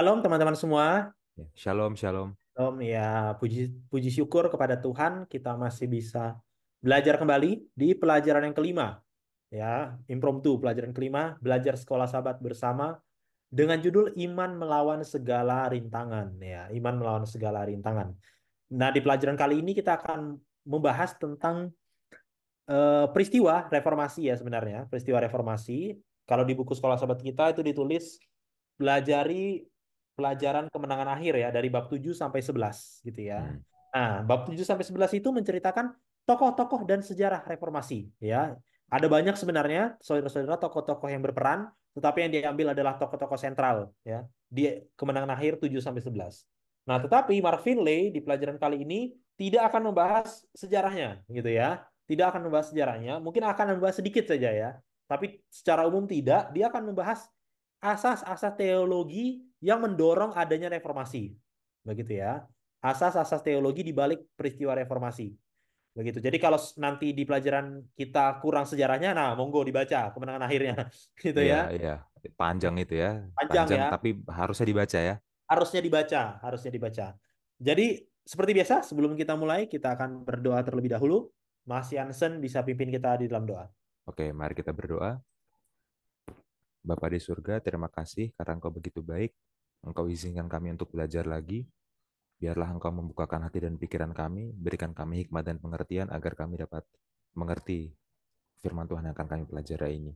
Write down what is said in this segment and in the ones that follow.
Shalom teman-teman semua. Ya, Shalom, shalom. Ya, puji puji syukur kepada Tuhan kita masih bisa belajar kembali di pelajaran yang kelima. Ya, impromptu pelajaran kelima, belajar sekolah sahabat bersama dengan judul Iman Melawan Segala Rintangan. Ya, iman melawan segala rintangan. Nah, di pelajaran kali ini kita akan membahas tentang peristiwa reformasi ya sebenarnya, peristiwa reformasi. Kalau di buku sekolah sahabat kita itu ditulis pelajari pelajaran kemenangan akhir ya dari bab 7 sampai 11 gitu ya. Hmm. Nah, bab 7 sampai 11 itu menceritakan tokoh-tokoh dan sejarah reformasi ya. Ada banyak sebenarnya saudara-saudara tokoh-tokoh yang berperan, tetapi yang diambil adalah tokoh-tokoh sentral ya di kemenangan akhir 7 sampai 11. Nah, tetapi Marvin Lay di pelajaran kali ini tidak akan membahas sejarahnya gitu ya. Tidak akan membahas sejarahnya, mungkin akan membahas sedikit saja ya. Tapi secara umum tidak, dia akan membahas asas-asas teologi yang mendorong adanya reformasi. Begitu ya. Asas-asas teologi di balik peristiwa reformasi. Begitu. Jadi kalau nanti di pelajaran kita kurang sejarahnya, nah monggo dibaca kemenangan akhirnya. Gitu Iya, ya. iya. Panjang itu ya. Panjang Panjang ya. tapi harusnya dibaca ya. Harusnya dibaca, harusnya dibaca. Jadi seperti biasa, sebelum kita mulai, kita akan berdoa terlebih dahulu. Mas Yansen bisa pimpin kita di dalam doa. Oke, mari kita berdoa. Bapa di surga, terima kasih karena Engkau begitu baik. Engkau izinkan kami untuk belajar lagi. Biarlah Engkau membukakan hati dan pikiran kami, berikan kami hikmat dan pengertian agar kami dapat mengerti firman Tuhan yang akan kami pelajari ini.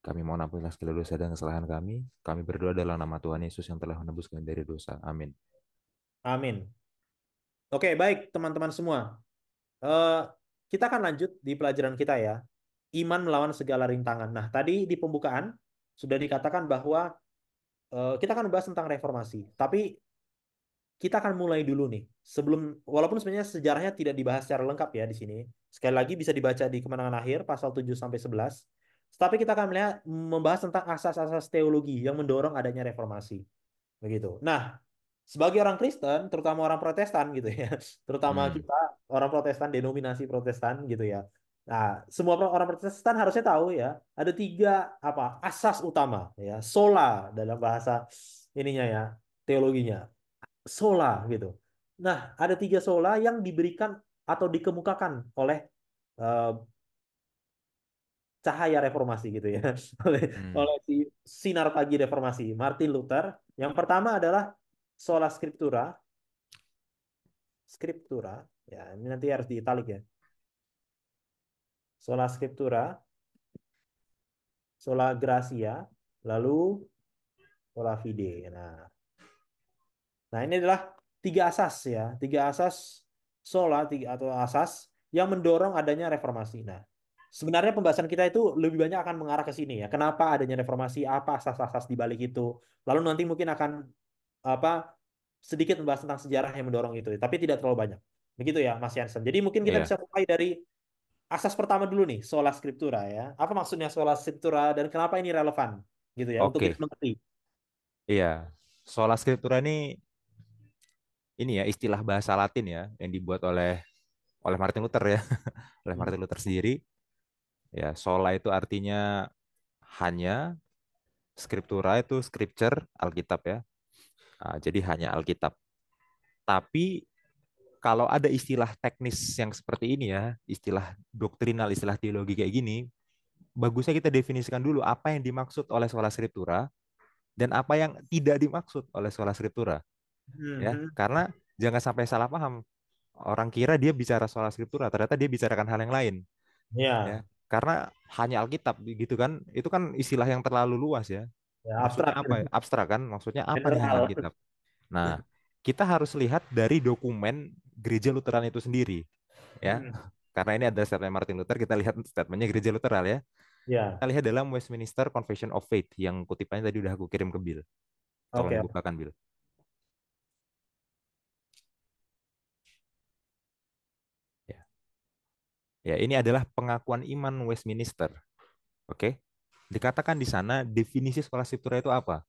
Kami mohon ampunilah segala dosa dan kesalahan kami. Kami berdoa dalam nama Tuhan Yesus yang telah menebus kami dari dosa. Amin. Amin. Oke, baik teman-teman semua. Eh, kita akan lanjut di pelajaran kita ya. Iman melawan segala rintangan. Nah, tadi di pembukaan sudah dikatakan bahwa kita akan membahas tentang reformasi. Tapi kita akan mulai dulu nih. Walaupun sebenarnya sejarahnya tidak dibahas secara lengkap ya di sini. Sekali lagi bisa dibaca di Kemenangan Akhir pasal 7 sampai 11. Tapi kita akan membahas tentang asas-asas teologi yang mendorong adanya reformasi. Begitu. Nah, sebagai orang Kristen, terutama orang Protestan gitu ya, terutama Hmm. kita orang Protestan, denominasi Protestan gitu ya. Nah, semua orang Protestan harusnya tahu ya, ada tiga apa asas utama ya, sola dalam bahasa ininya ya, teologinya, sola gitu. Nah, ada tiga sola yang diberikan atau dikemukakan oleh eh, cahaya reformasi gitu ya, oleh Hmm. oleh si sinar pagi reformasi Martin Luther. Yang pertama adalah sola scriptura, scriptura ya, ini nanti harus diitalik ya, sola scriptura, sola gratia, lalu sola fide. Nah, ini adalah tiga asas ya, tiga asas sola, tiga atau asas yang mendorong adanya reformasi. Nah, sebenarnya pembahasan kita itu lebih banyak akan mengarah ke sini ya. Kenapa adanya reformasi? Apa asas-asas di balik itu? Lalu nanti mungkin akan apa sedikit membahas tentang sejarah yang mendorong itu, tapi tidak terlalu banyak. Begitu ya, Mas Jansen. Jadi mungkin kita Iya. bisa mulai dari asas pertama dulu nih, sola scriptura ya. Apa maksudnya sola scriptura dan kenapa ini relevan gitu ya untuk kita Oke. mengerti. Iya. Sola Scriptura ini ya istilah bahasa Latin ya yang dibuat oleh Martin Luther ya, oleh Hmm. Martin Luther sendiri. Ya, sola itu artinya hanya, scriptura itu scripture, Alkitab ya. Ah, jadi hanya Alkitab. Tapi kalau ada istilah teknis yang seperti ini ya, istilah doktrinal, istilah teologi kayak gini, bagusnya kita definisikan dulu apa yang dimaksud oleh sola scriptura dan apa yang tidak dimaksud oleh sola scriptura ya. Mhm. Karena jangan sampai salah paham. Orang kira dia bicara soal skriptura, ternyata dia bicarakan hal yang lain, ya. Ya, Karena hanya Alkitab gitu kan, itu kan istilah yang terlalu luas ya. ya Maksudnya abstrak, apa ya? Abstrak kan? Maksudnya apa nih hanya general. Alkitab? Nah, kita harus lihat dari dokumen Gereja Lutheran itu sendiri, ya. Mhm. Karena ini ada statement Martin Luther, kita lihat statementnya Gereja Lutheran ya. Kita Ya, lihat dalam Westminster Confession of Faith yang kutipannya tadi udah aku kirim ke Bill. Tolong oke. dibukakan Bill. Ya. Ya, ini adalah pengakuan iman Westminster. Oke. Dikatakan di sana definisi sola scriptura itu apa?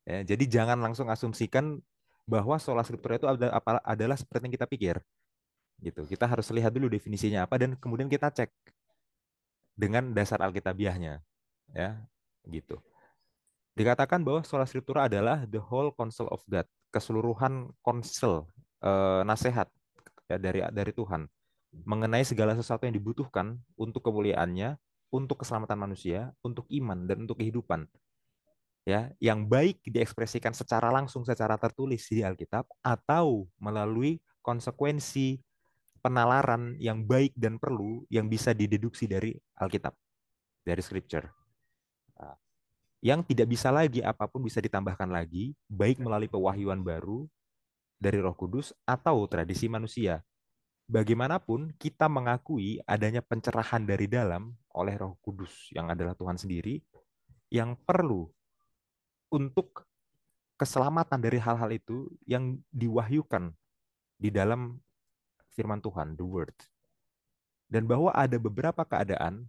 Ya, jadi jangan langsung asumsikan bahwa sola scriptura itu adalah seperti yang kita pikir. Gitu. Kita harus lihat dulu definisinya apa dan kemudian kita cek dengan dasar Alkitabiahnya, ya. Gitu. Dikatakan bahwa sola scriptura adalah the whole counsel of God, keseluruhan counsel, nasihat ya dari Tuhan mengenai segala sesuatu yang dibutuhkan untuk kemuliaannya, untuk keselamatan manusia, untuk iman dan untuk kehidupan. Ya, yang baik diekspresikan secara langsung, secara tertulis di Alkitab, atau melalui konsekuensi penalaran yang baik dan perlu yang bisa dideduksi dari Alkitab, dari Scripture. Nah, yang tidak bisa lagi, apapun bisa ditambahkan lagi, baik melalui pewahyuan baru dari Roh Kudus atau tradisi manusia. Bagaimanapun kita mengakui adanya pencerahan dari dalam oleh Roh Kudus yang adalah Tuhan sendiri, yang perlu untuk keselamatan dari hal-hal itu yang diwahyukan di dalam firman Tuhan, the word. Dan bahwa ada beberapa keadaan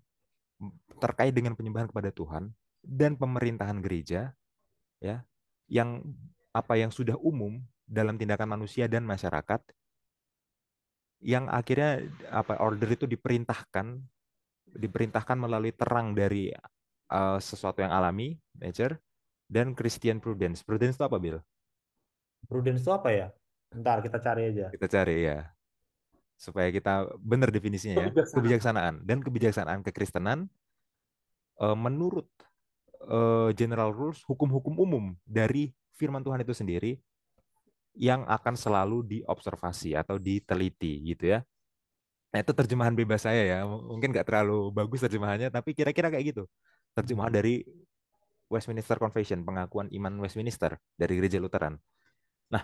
terkait dengan penyembahan kepada Tuhan dan pemerintahan gereja, ya, yang yang sudah umum dalam tindakan manusia dan masyarakat, yang akhirnya order itu diperintahkan melalui terang dari sesuatu yang alami, nature, dan Christian prudence. Prudence itu apa, Bill? Prudence itu apa ya? Bentar kita cari aja. Kita cari ya, supaya kita benar definisinya ya. Kebijaksanaan. Kebijaksanaan dan kebijaksanaan kekristenan menurut general rules, hukum-hukum umum dari firman Tuhan itu sendiri yang akan selalu diobservasi atau diteliti gitu ya. Nah, itu terjemahan bebas saya ya. Mungkin nggak terlalu bagus terjemahannya, tapi kira-kira kayak gitu. Terjemahan Hmm. dari Westminster Confession, pengakuan iman Westminster dari Gereja Lutheran. Nah,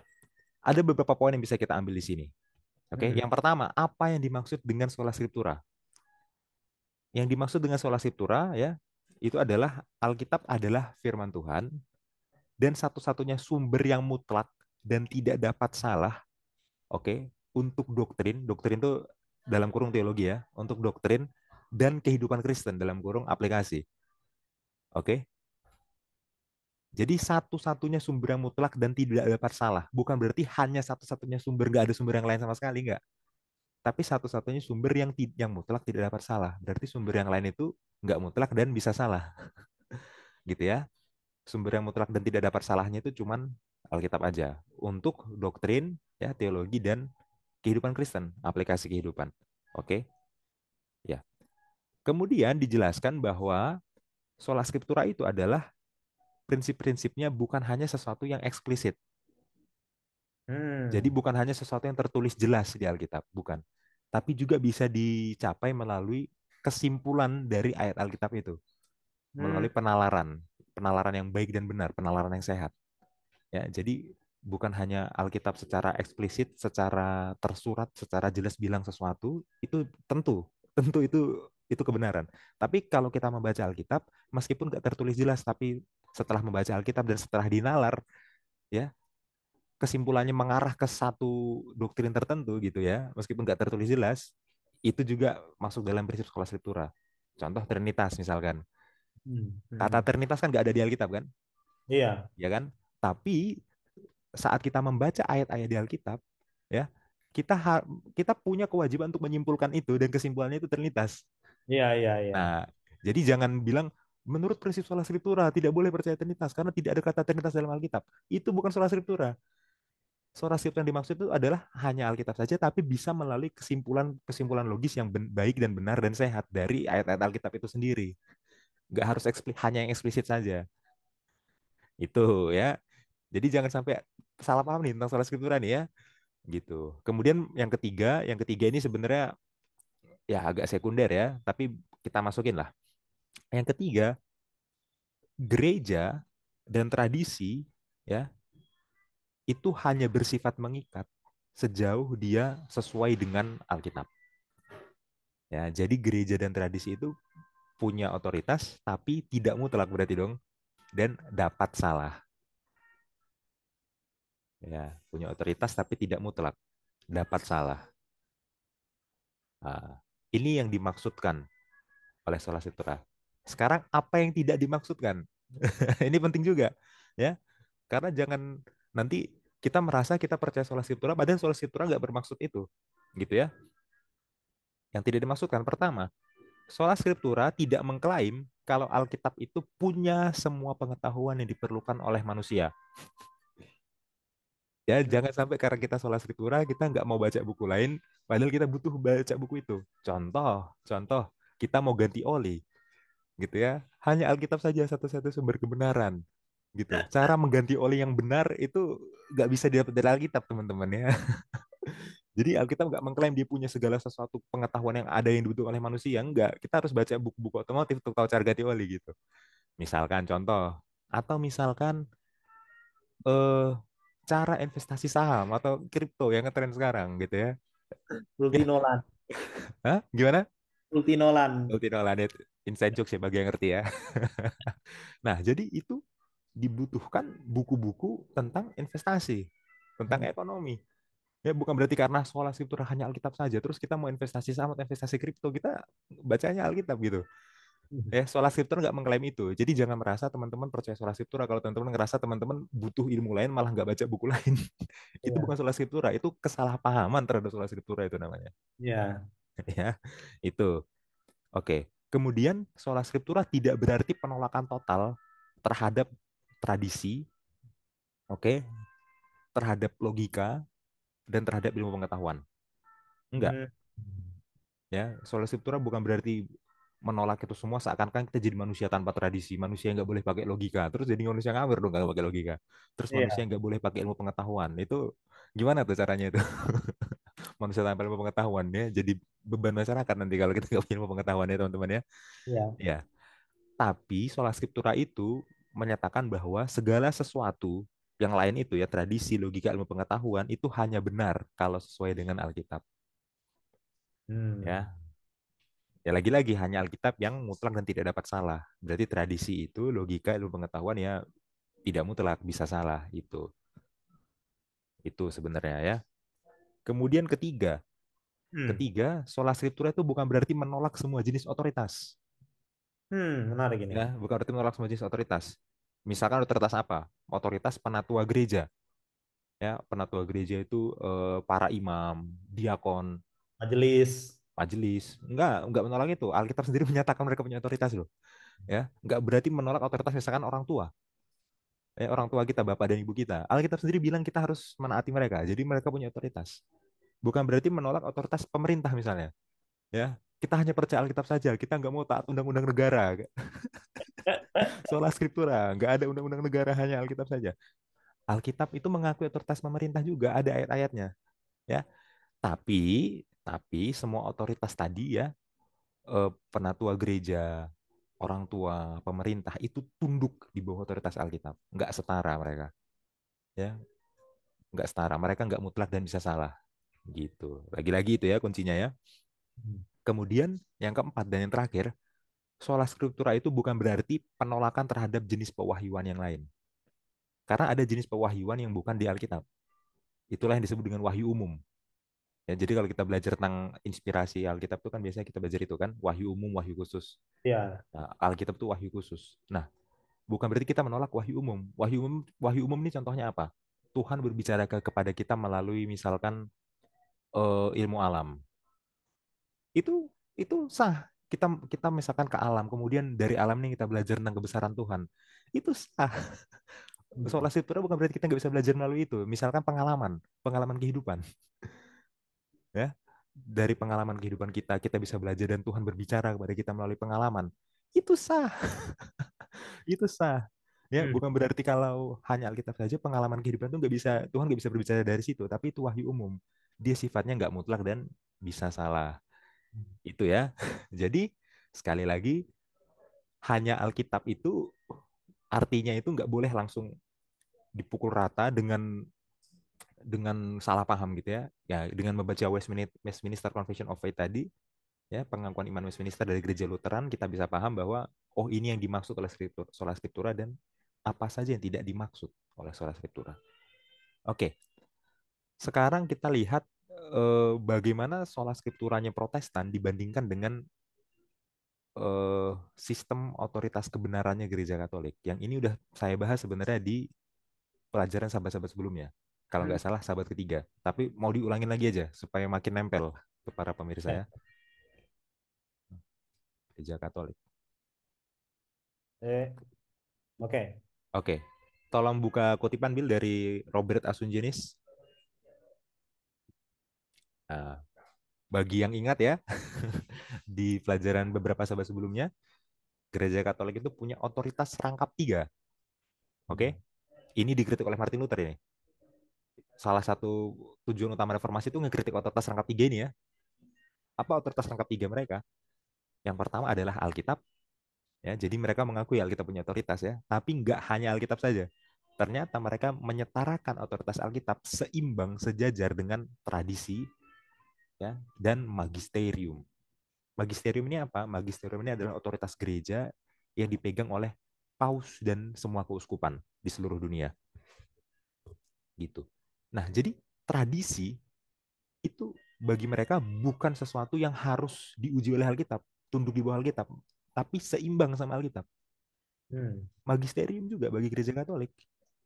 ada beberapa poin yang bisa kita ambil di sini. Oke, Hmm. yang pertama, apa yang dimaksud dengan sola scriptura? Yang dimaksud dengan sola scriptura ya, itu adalah Alkitab adalah firman Tuhan dan satu-satunya sumber yang mutlak dan tidak dapat salah, oke, untuk doktrin, doktrin itu dalam kurung teologi ya, untuk doktrin dan kehidupan Kristen dalam kurung aplikasi. Oke. Jadi satu-satunya sumber yang mutlak dan tidak dapat salah. Bukan berarti hanya satu-satunya sumber, nggak ada sumber yang lain sama sekali, nggak. Tapi satu-satunya sumber yang mutlak tidak dapat salah. Berarti sumber yang lain itu nggak mutlak dan bisa salah. Gitu ya. Sumber yang mutlak dan tidak dapat salahnya itu cuman Alkitab aja. Untuk doktrin, ya teologi, dan kehidupan Kristen. Aplikasi kehidupan. Oke. Ya. Kemudian dijelaskan bahwa sola scriptura itu adalah prinsip-prinsipnya bukan hanya sesuatu yang eksplisit. Jadi Hmm. bukan hanya sesuatu yang tertulis jelas di Alkitab, bukan. Tapi juga bisa dicapai melalui kesimpulan dari ayat Alkitab itu, Hmm. melalui penalaran, penalaran yang baik dan benar, penalaran yang sehat. Ya, jadi bukan hanya Alkitab secara eksplisit, secara tersurat, secara jelas bilang sesuatu, itu tentu itu kebenaran. Tapi kalau kita membaca Alkitab, meskipun nggak tertulis jelas, tapi setelah membaca Alkitab dan setelah dinalar, ya kesimpulannya mengarah ke satu doktrin tertentu gitu ya, meskipun nggak tertulis jelas, itu juga masuk dalam prinsip sekolah scriptura. Contoh Trinitas misalkan. Hmm. Kata Hmm. Trinitas kan nggak ada di Alkitab kan, Iya, ya kan? Tapi saat kita membaca ayat-ayat di Alkitab, ya kita kita punya kewajiban untuk menyimpulkan itu dan kesimpulannya itu Trinitas. iya, iya, iya. Nah, jadi jangan bilang menurut prinsip sola scriptura tidak boleh percaya Trinitas karena tidak ada kata Trinitas dalam Alkitab. Itu bukan sola scriptura. Sorasip yang dimaksud itu adalah hanya Alkitab saja, tapi bisa melalui kesimpulan logis yang baik dan benar dan sehat dari ayat-ayat Alkitab itu sendiri. Nggak harus hanya yang eksplisit saja. Itu ya. Jadi jangan sampai salah paham nih tentang sola scriptura nih ya. Gitu. Kemudian yang ketiga ini sebenarnya ya agak sekunder ya, tapi kita masukin lah. Yang ketiga, gereja dan tradisi ya itu hanya bersifat mengikat sejauh dia sesuai dengan Alkitab. Ya, jadi gereja dan tradisi itu punya otoritas tapi tidak mutlak berarti dong dan dapat salah. Ya, punya otoritas tapi tidak mutlak, dapat salah. Nah, ini yang dimaksudkan oleh sola scriptura. Sekarang apa yang tidak dimaksudkan? Ini penting juga, ya. Karena jangan nanti kita merasa kita percaya sola scriptura padahal sola scriptura nggak bermaksud itu. Gitu ya. Yang tidak dimaksudkan pertama, sola scriptura tidak mengklaim kalau Alkitab itu punya semua pengetahuan yang diperlukan oleh manusia. Ya, jangan sampai karena kita sholat scriptura, kita nggak mau baca buku lain, padahal kita butuh baca buku itu. Contoh, kita mau ganti oli, gitu ya. Hanya Alkitab saja satu-satu sumber kebenaran, gitu. Cara mengganti oli yang benar itu nggak bisa didapat dari Alkitab, teman-teman ya. Jadi Alkitab nggak mengklaim dia punya segala sesuatu pengetahuan yang ada yang dibutuhkan oleh manusia. Enggak, kita harus baca buku-buku otomotif untuk tahu cara ganti oli gitu. Misalkan contoh, atau misalkan eh cara investasi saham atau kripto yang ngetren sekarang gitu ya. Ya, Multinolan. hah? Gimana? Multinolan. Multinolan itu inside jokes ya bagi yang ngerti ya. Nah, jadi itu dibutuhkan buku-buku tentang investasi, tentang Hmm. ekonomi. Ya, bukan berarti karena sola scriptura hanya Alkitab saja, terus kita mau investasi saham atau investasi kripto, kita bacanya Alkitab gitu. Ya, sola scriptura nggak mengklaim itu. Jadi jangan merasa teman-teman percaya sola scriptura kalau teman-teman ngerasa teman-teman butuh ilmu lain malah nggak baca buku lain. Itu Iya. bukan sola scriptura, itu kesalahpahaman terhadap sola scriptura itu namanya. Ya. Ya, itu. Oke. Kemudian sola scriptura tidak berarti penolakan total terhadap tradisi, oke, terhadap logika dan terhadap ilmu pengetahuan. Enggak, Hmm. ya. Sola scriptura bukan berarti menolak itu semua seakan-akan kita jadi manusia tanpa tradisi, manusia nggak boleh pakai logika, terus jadi manusia ngawur dong nggak pakai logika, terus manusia Iya. nggak boleh pakai ilmu pengetahuan. Itu gimana tuh caranya itu? Manusia tanpa ilmu pengetahuan ya, jadi beban masyarakat nanti kalau kita nggak punya ilmu pengetahuan ya teman-teman ya. Iya. Ya, tapi sola scriptura itu menyatakan bahwa segala sesuatu yang lain itu ya tradisi, logika, ilmu pengetahuan itu hanya benar kalau sesuai dengan Alkitab. Hmm. Ya, ya lagi-lagi hanya Alkitab yang mutlak dan tidak dapat salah. Berarti tradisi itu, logika, ilmu pengetahuan ya tidak mutlak bisa salah itu. Itu sebenarnya ya. Kemudian Hmm. ketiga, sola scriptura itu bukan berarti menolak semua jenis otoritas. Menarik ini. Ya, bukan berarti menolak semua jenis otoritas. Misalkan otoritas apa? Otoritas penatua gereja. Ya, penatua gereja itu para imam, diakon, Majelis. majelis. Enggak menolak itu. Alkitab sendiri menyatakan mereka punya otoritas loh. Ya, enggak berarti menolak otoritas misalkan orang tua. Orang tua kita, bapak dan ibu kita. Alkitab sendiri bilang kita harus menaati mereka. Jadi mereka punya otoritas. Bukan berarti menolak otoritas pemerintah misalnya. Ya, kita hanya percaya Alkitab saja. Kita nggak mau taat undang-undang negara. Sola Scriptura, nggak ada undang-undang negara, hanya Alkitab saja. Alkitab itu mengakui otoritas pemerintah juga, ada ayat-ayatnya. Ya, tapi semua otoritas tadi ya, penatua gereja, orang tua, pemerintah itu tunduk di bawah otoritas Alkitab. Nggak setara mereka. Ya, nggak setara. Mereka nggak mutlak dan bisa salah. Gitu. Lagi-lagi itu ya kuncinya ya. Hmm. Kemudian yang keempat dan yang terakhir, sola scriptura itu bukan berarti penolakan terhadap jenis pewahyuan yang lain. Karena ada jenis pewahyuan yang bukan di Alkitab. Itulah yang disebut dengan wahyu umum. Ya, jadi kalau kita belajar tentang inspirasi Alkitab itu kan biasanya kita belajar itu kan wahyu umum, wahyu khusus. Ya. Nah, Alkitab itu wahyu khusus. Nah, bukan berarti kita menolak wahyu umum. Wahyu umum ini contohnya apa? Tuhan berbicara kepada kita melalui misalkan ilmu alam. Itu sah. Kita misalkan ke alam, kemudian dari alam ini kita belajar tentang kebesaran Tuhan. Itu sah. Hmm. Sola Scriptura bukan berarti kita nggak bisa belajar melalui itu. Misalkan pengalaman kehidupan, ya. Dari pengalaman kehidupan kita, kita bisa belajar dan Tuhan berbicara kepada kita melalui pengalaman. Itu sah, itu sah. Ya, Hmm. bukan berarti kalau hanya Alkitab saja pengalaman kehidupan itu nggak bisa, Tuhan nggak bisa berbicara dari situ. Tapi itu wahyu umum. Dia sifatnya nggak mutlak dan bisa salah. Itu ya. Jadi sekali lagi hanya Alkitab itu artinya itu nggak boleh langsung dipukul rata dengan salah paham gitu ya. Ya, dengan membaca Westminster Confession of Faith tadi, ya, pengakuan iman Westminster dari Gereja Lutheran, kita bisa paham bahwa oh ini yang dimaksud oleh sola scriptura dan apa saja yang tidak dimaksud oleh sola scriptura. Oke, sekarang kita lihat bagaimana sola scripturanya Protestan dibandingkan dengan sistem otoritas kebenarannya Gereja Katolik. Yang ini udah saya bahas sebenarnya di pelajaran sahabat-sahabat sebelumnya. Kalau Hmm. nggak salah sahabat ketiga. Tapi mau diulangin lagi aja supaya makin nempel ke para pemirsa Ya. ya. Gereja Katolik. Oke. Oke. Tolong buka kutipan Bill dari Robert Asungenis. Nah, bagi yang ingat ya, di pelajaran beberapa sahabat sebelumnya, gereja Katolik itu punya otoritas rangkap tiga. Hmm. Oke, ini dikritik oleh Martin Luther ini. Salah satu tujuan utama reformasi itu ngekritik otoritas rangkap tiga ini ya. Apa otoritas rangkap tiga mereka? Yang pertama adalah Alkitab. Ya, jadi mereka mengakui Alkitab punya otoritas ya. Tapi nggak hanya Alkitab saja. Ternyata mereka menyetarakan otoritas Alkitab seimbang sejajar dengan tradisi ya dan magisterium. Magisterium ini apa? Magisterium ini adalah otoritas gereja yang dipegang oleh paus dan semua keuskupan di seluruh dunia gitu. Nah, jadi tradisi itu bagi mereka bukan sesuatu yang harus diuji oleh Alkitab, tunduk di bawah Alkitab, tapi seimbang sama Alkitab. Hmm. Magisterium juga bagi gereja Katolik,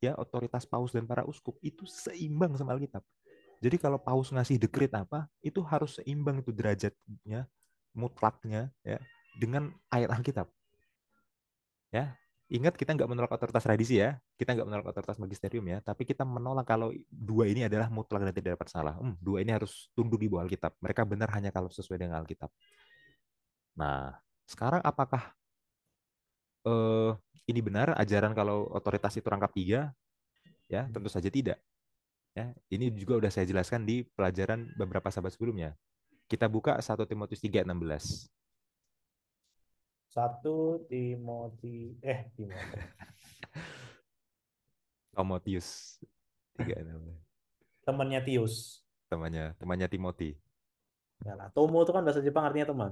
ya otoritas paus dan para uskup itu seimbang sama Alkitab. Jadi kalau paus ngasih dekret apa, itu harus seimbang itu derajatnya, mutlaknya ya dengan ayat Alkitab. Ya, ingat kita nggak menolak otoritas tradisi ya, kita nggak menolak otoritas magisterium ya, tapi kita menolak kalau dua ini adalah mutlak dan tidak dapat salah. Dua ini harus tunduk di bawah Alkitab. Mereka benar hanya kalau sesuai dengan Alkitab. Nah, sekarang apakah eh, ini benar ajaran kalau otoritas itu rangkap tiga? Ya, tentu saja tidak. Ya, ini juga udah saya jelaskan di pelajaran beberapa sahabat sebelumnya. Kita buka 1 Timotius 3:16. 1 Timothy. Timotius 3:16. Temannya Tius. Temannya Timothy. Ya lah. Tomo itu kan bahasa Jepang artinya teman.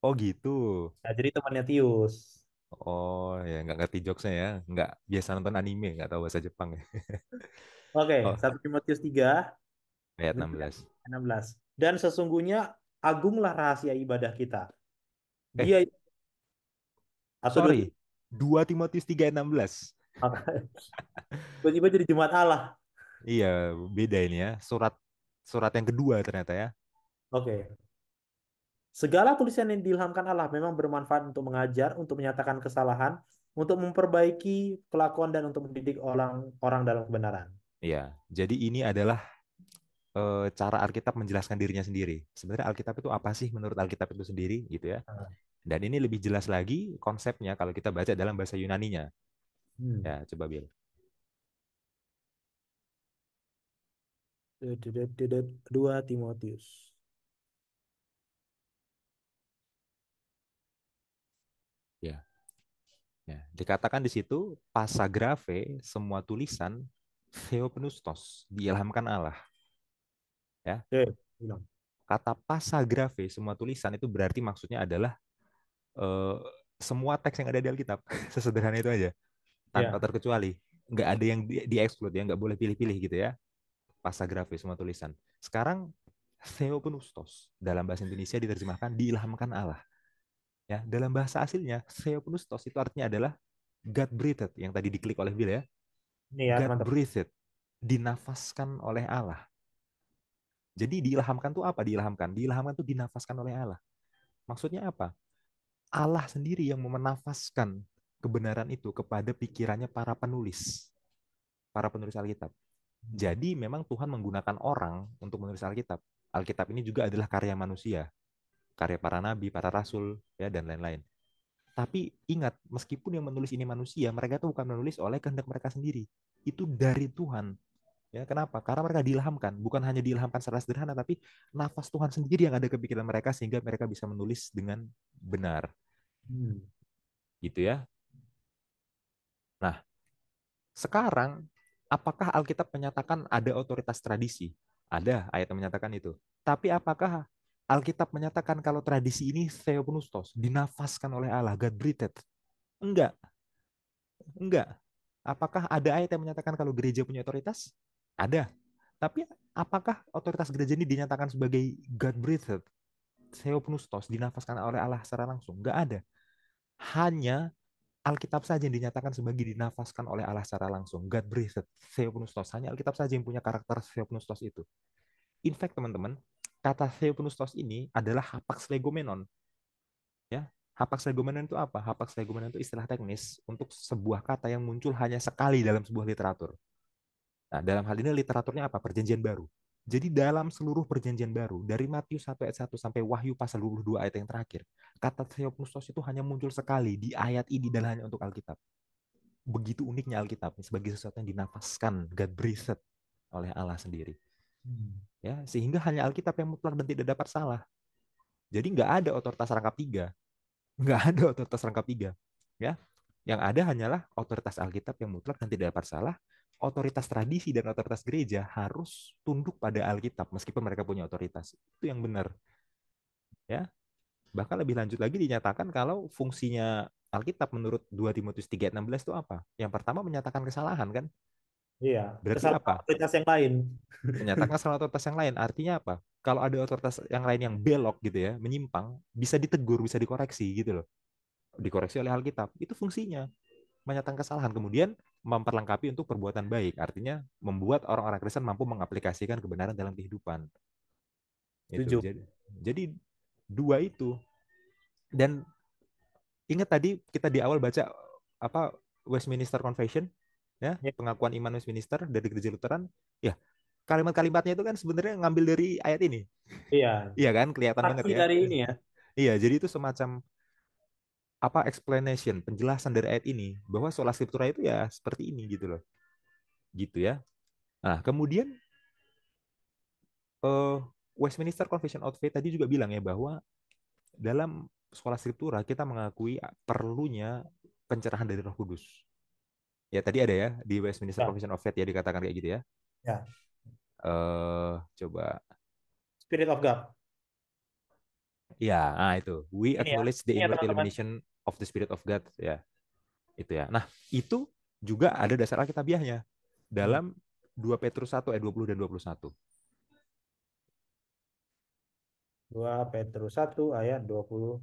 Oh gitu. Nah, jadi temannya Tius. Oh ya nggak ngerti jokesnya ya, nggak biasa nonton anime, nggak tahu bahasa Jepang ya. Oke, Oh 1 Timotius 3 ayat 16. 16. Dan sesungguhnya agunglah rahasia ibadah kita. Eh Dia atau dua sorry, 2 Timotius 3:16. tiba-tiba jadi jemaat Allah. Iya beda ini ya, surat surat yang kedua ternyata ya. Oke. Segala tulisan yang diilhamkan Allah memang bermanfaat untuk mengajar, untuk menyatakan kesalahan, untuk memperbaiki kelakuan dan untuk mendidik orang-orang dalam kebenaran. Iya, jadi ini adalah cara Alkitab menjelaskan dirinya sendiri. Sebenarnya Alkitab itu apa sih menurut Alkitab itu sendiri gitu ya. Nah, Dan ini lebih jelas lagi konsepnya kalau kita baca dalam bahasa Yunaninya. hmm. Ya, coba Bill. 2 Timotius. Ya, ya. Dikatakan di situ pasagrafe semua tulisan theopneustos diilhamkan Allah. Ya, Oke, bilang. kata pasagrafe semua tulisan itu berarti maksudnya adalah eh, semua teks yang ada di Alkitab. Sesederhana itu aja, tanpa Ya. terkecuali. Nggak ada yang di-exclude ya, nggak boleh pilih-pilih gitu ya. Pasagrafe semua tulisan. Sekarang theopneustos dalam bahasa Indonesia diterjemahkan diilhamkan Allah. Ya, dalam bahasa aslinya theopneustos itu artinya adalah God breathed yang tadi diklik oleh Bill ya. Ini ya, God teman-teman. breathed, dinafaskan oleh Allah. Jadi diilhamkan tuh apa? Diilhamkan. Diilhamkan tuh dinafaskan oleh Allah. Maksudnya apa? Allah sendiri yang menafaskan kebenaran itu kepada pikirannya para penulis Alkitab. Jadi memang Tuhan menggunakan orang untuk menulis Alkitab. Alkitab ini juga adalah karya manusia, karya para nabi, para rasul, ya dan lain-lain. Tapi ingat, meskipun yang menulis ini manusia, mereka itu bukan menulis oleh kehendak mereka sendiri. Itu dari Tuhan. Ya, kenapa? Karena mereka diilhamkan, bukan hanya diilhamkan secara sederhana, tapi nafas Tuhan sendiri yang ada ke pikiran mereka sehingga mereka bisa menulis dengan benar. Hmm. Gitu ya. Nah, sekarang apakah Alkitab menyatakan ada otoritas tradisi? Ada ayat yang menyatakan itu. Tapi apakah Alkitab menyatakan kalau tradisi ini theopneustos, dinafaskan oleh Allah, God breathed? Enggak, enggak. Apakah ada ayat yang menyatakan kalau gereja punya otoritas? Ada. Tapi apakah otoritas gereja ini dinyatakan sebagai God breathed, theopneustos, dinafaskan oleh Allah secara langsung? Enggak ada. Hanya Alkitab saja yang dinyatakan sebagai dinafaskan oleh Allah secara langsung. God breathed, theopneustos. Hanya Alkitab saja yang punya karakter theopneustos itu. In fact, teman-teman, kata theopneustos ini adalah hapax legomenon. Ya. Hapax legomenon itu apa? Hapax legomenon itu istilah teknis untuk sebuah kata yang muncul hanya sekali dalam sebuah literatur. Nah, dalam hal ini literaturnya apa? Perjanjian baru. Jadi dalam seluruh perjanjian baru, dari Matius 1 ayat 1 sampai Wahyu pasal 22 ayat yang terakhir, kata Theopneustos itu hanya muncul sekali di ayat ini dan hanya untuk Alkitab. Begitu uniknya Alkitab sebagai sesuatu yang dinafaskan, God breathed oleh Allah sendiri. Hmm. Ya, sehingga hanya Alkitab yang mutlak dan tidak dapat salah. Jadi nggak ada otoritas rangkap tiga, nggak ada otoritas rangkap tiga. Ya, yang ada hanyalah otoritas Alkitab yang mutlak dan tidak dapat salah. Otoritas tradisi dan otoritas gereja harus tunduk pada Alkitab meskipun mereka punya otoritas. Itu yang benar. Ya, bahkan lebih lanjut lagi dinyatakan kalau fungsinya Alkitab menurut 2 Timotius 3 ayat 16 itu apa? Yang pertama menyatakan kesalahan kan? Iya, Berarti kesalahan apa? otoritas yang lain. Menyatakan kesalahan otoritas yang lain. Artinya apa? Kalau ada otoritas yang lain yang belok gitu ya, menyimpang, bisa ditegur, bisa dikoreksi gitu loh. Dikoreksi oleh Alkitab. Itu fungsinya. Menyatakan kesalahan. Kemudian memperlengkapi untuk perbuatan baik. Artinya membuat orang-orang Kristen mampu mengaplikasikan kebenaran dalam kehidupan. Itu. Setuju. Jadi dua itu. Dan ingat tadi kita di awal baca apa Westminster Confession ya, Ya, pengakuan iman Westminster dari Gereja Lutheran. Ya, kalimat-kalimatnya itu kan sebenarnya ngambil dari ayat ini. iya. Iya kan, kelihatan banget Saksi ya. dari ini ya. Iya, jadi itu semacam apa explanation, penjelasan dari ayat ini bahwa sola scriptura itu ya seperti ini gitu loh. Gitu ya. Nah, kemudian eh, Westminster Confession of Faith tadi juga bilang ya bahwa dalam sekolah scriptura kita mengakui perlunya pencerahan dari Roh Kudus. Ya tadi ada ya di Westminster Ya, Confession of Faith ya dikatakan kayak gitu ya. ya. Coba Spirit of God. ya, itu we Ini ya. acknowledge the Ini ya inward teman-teman. illumination of the Spirit of God ya, itu ya. Nah, itu juga ada dasar alkitabiahnya Hmm. dalam 2 Petrus 1 ayat 20 dan 21. 2 Petrus 1 ayat 20.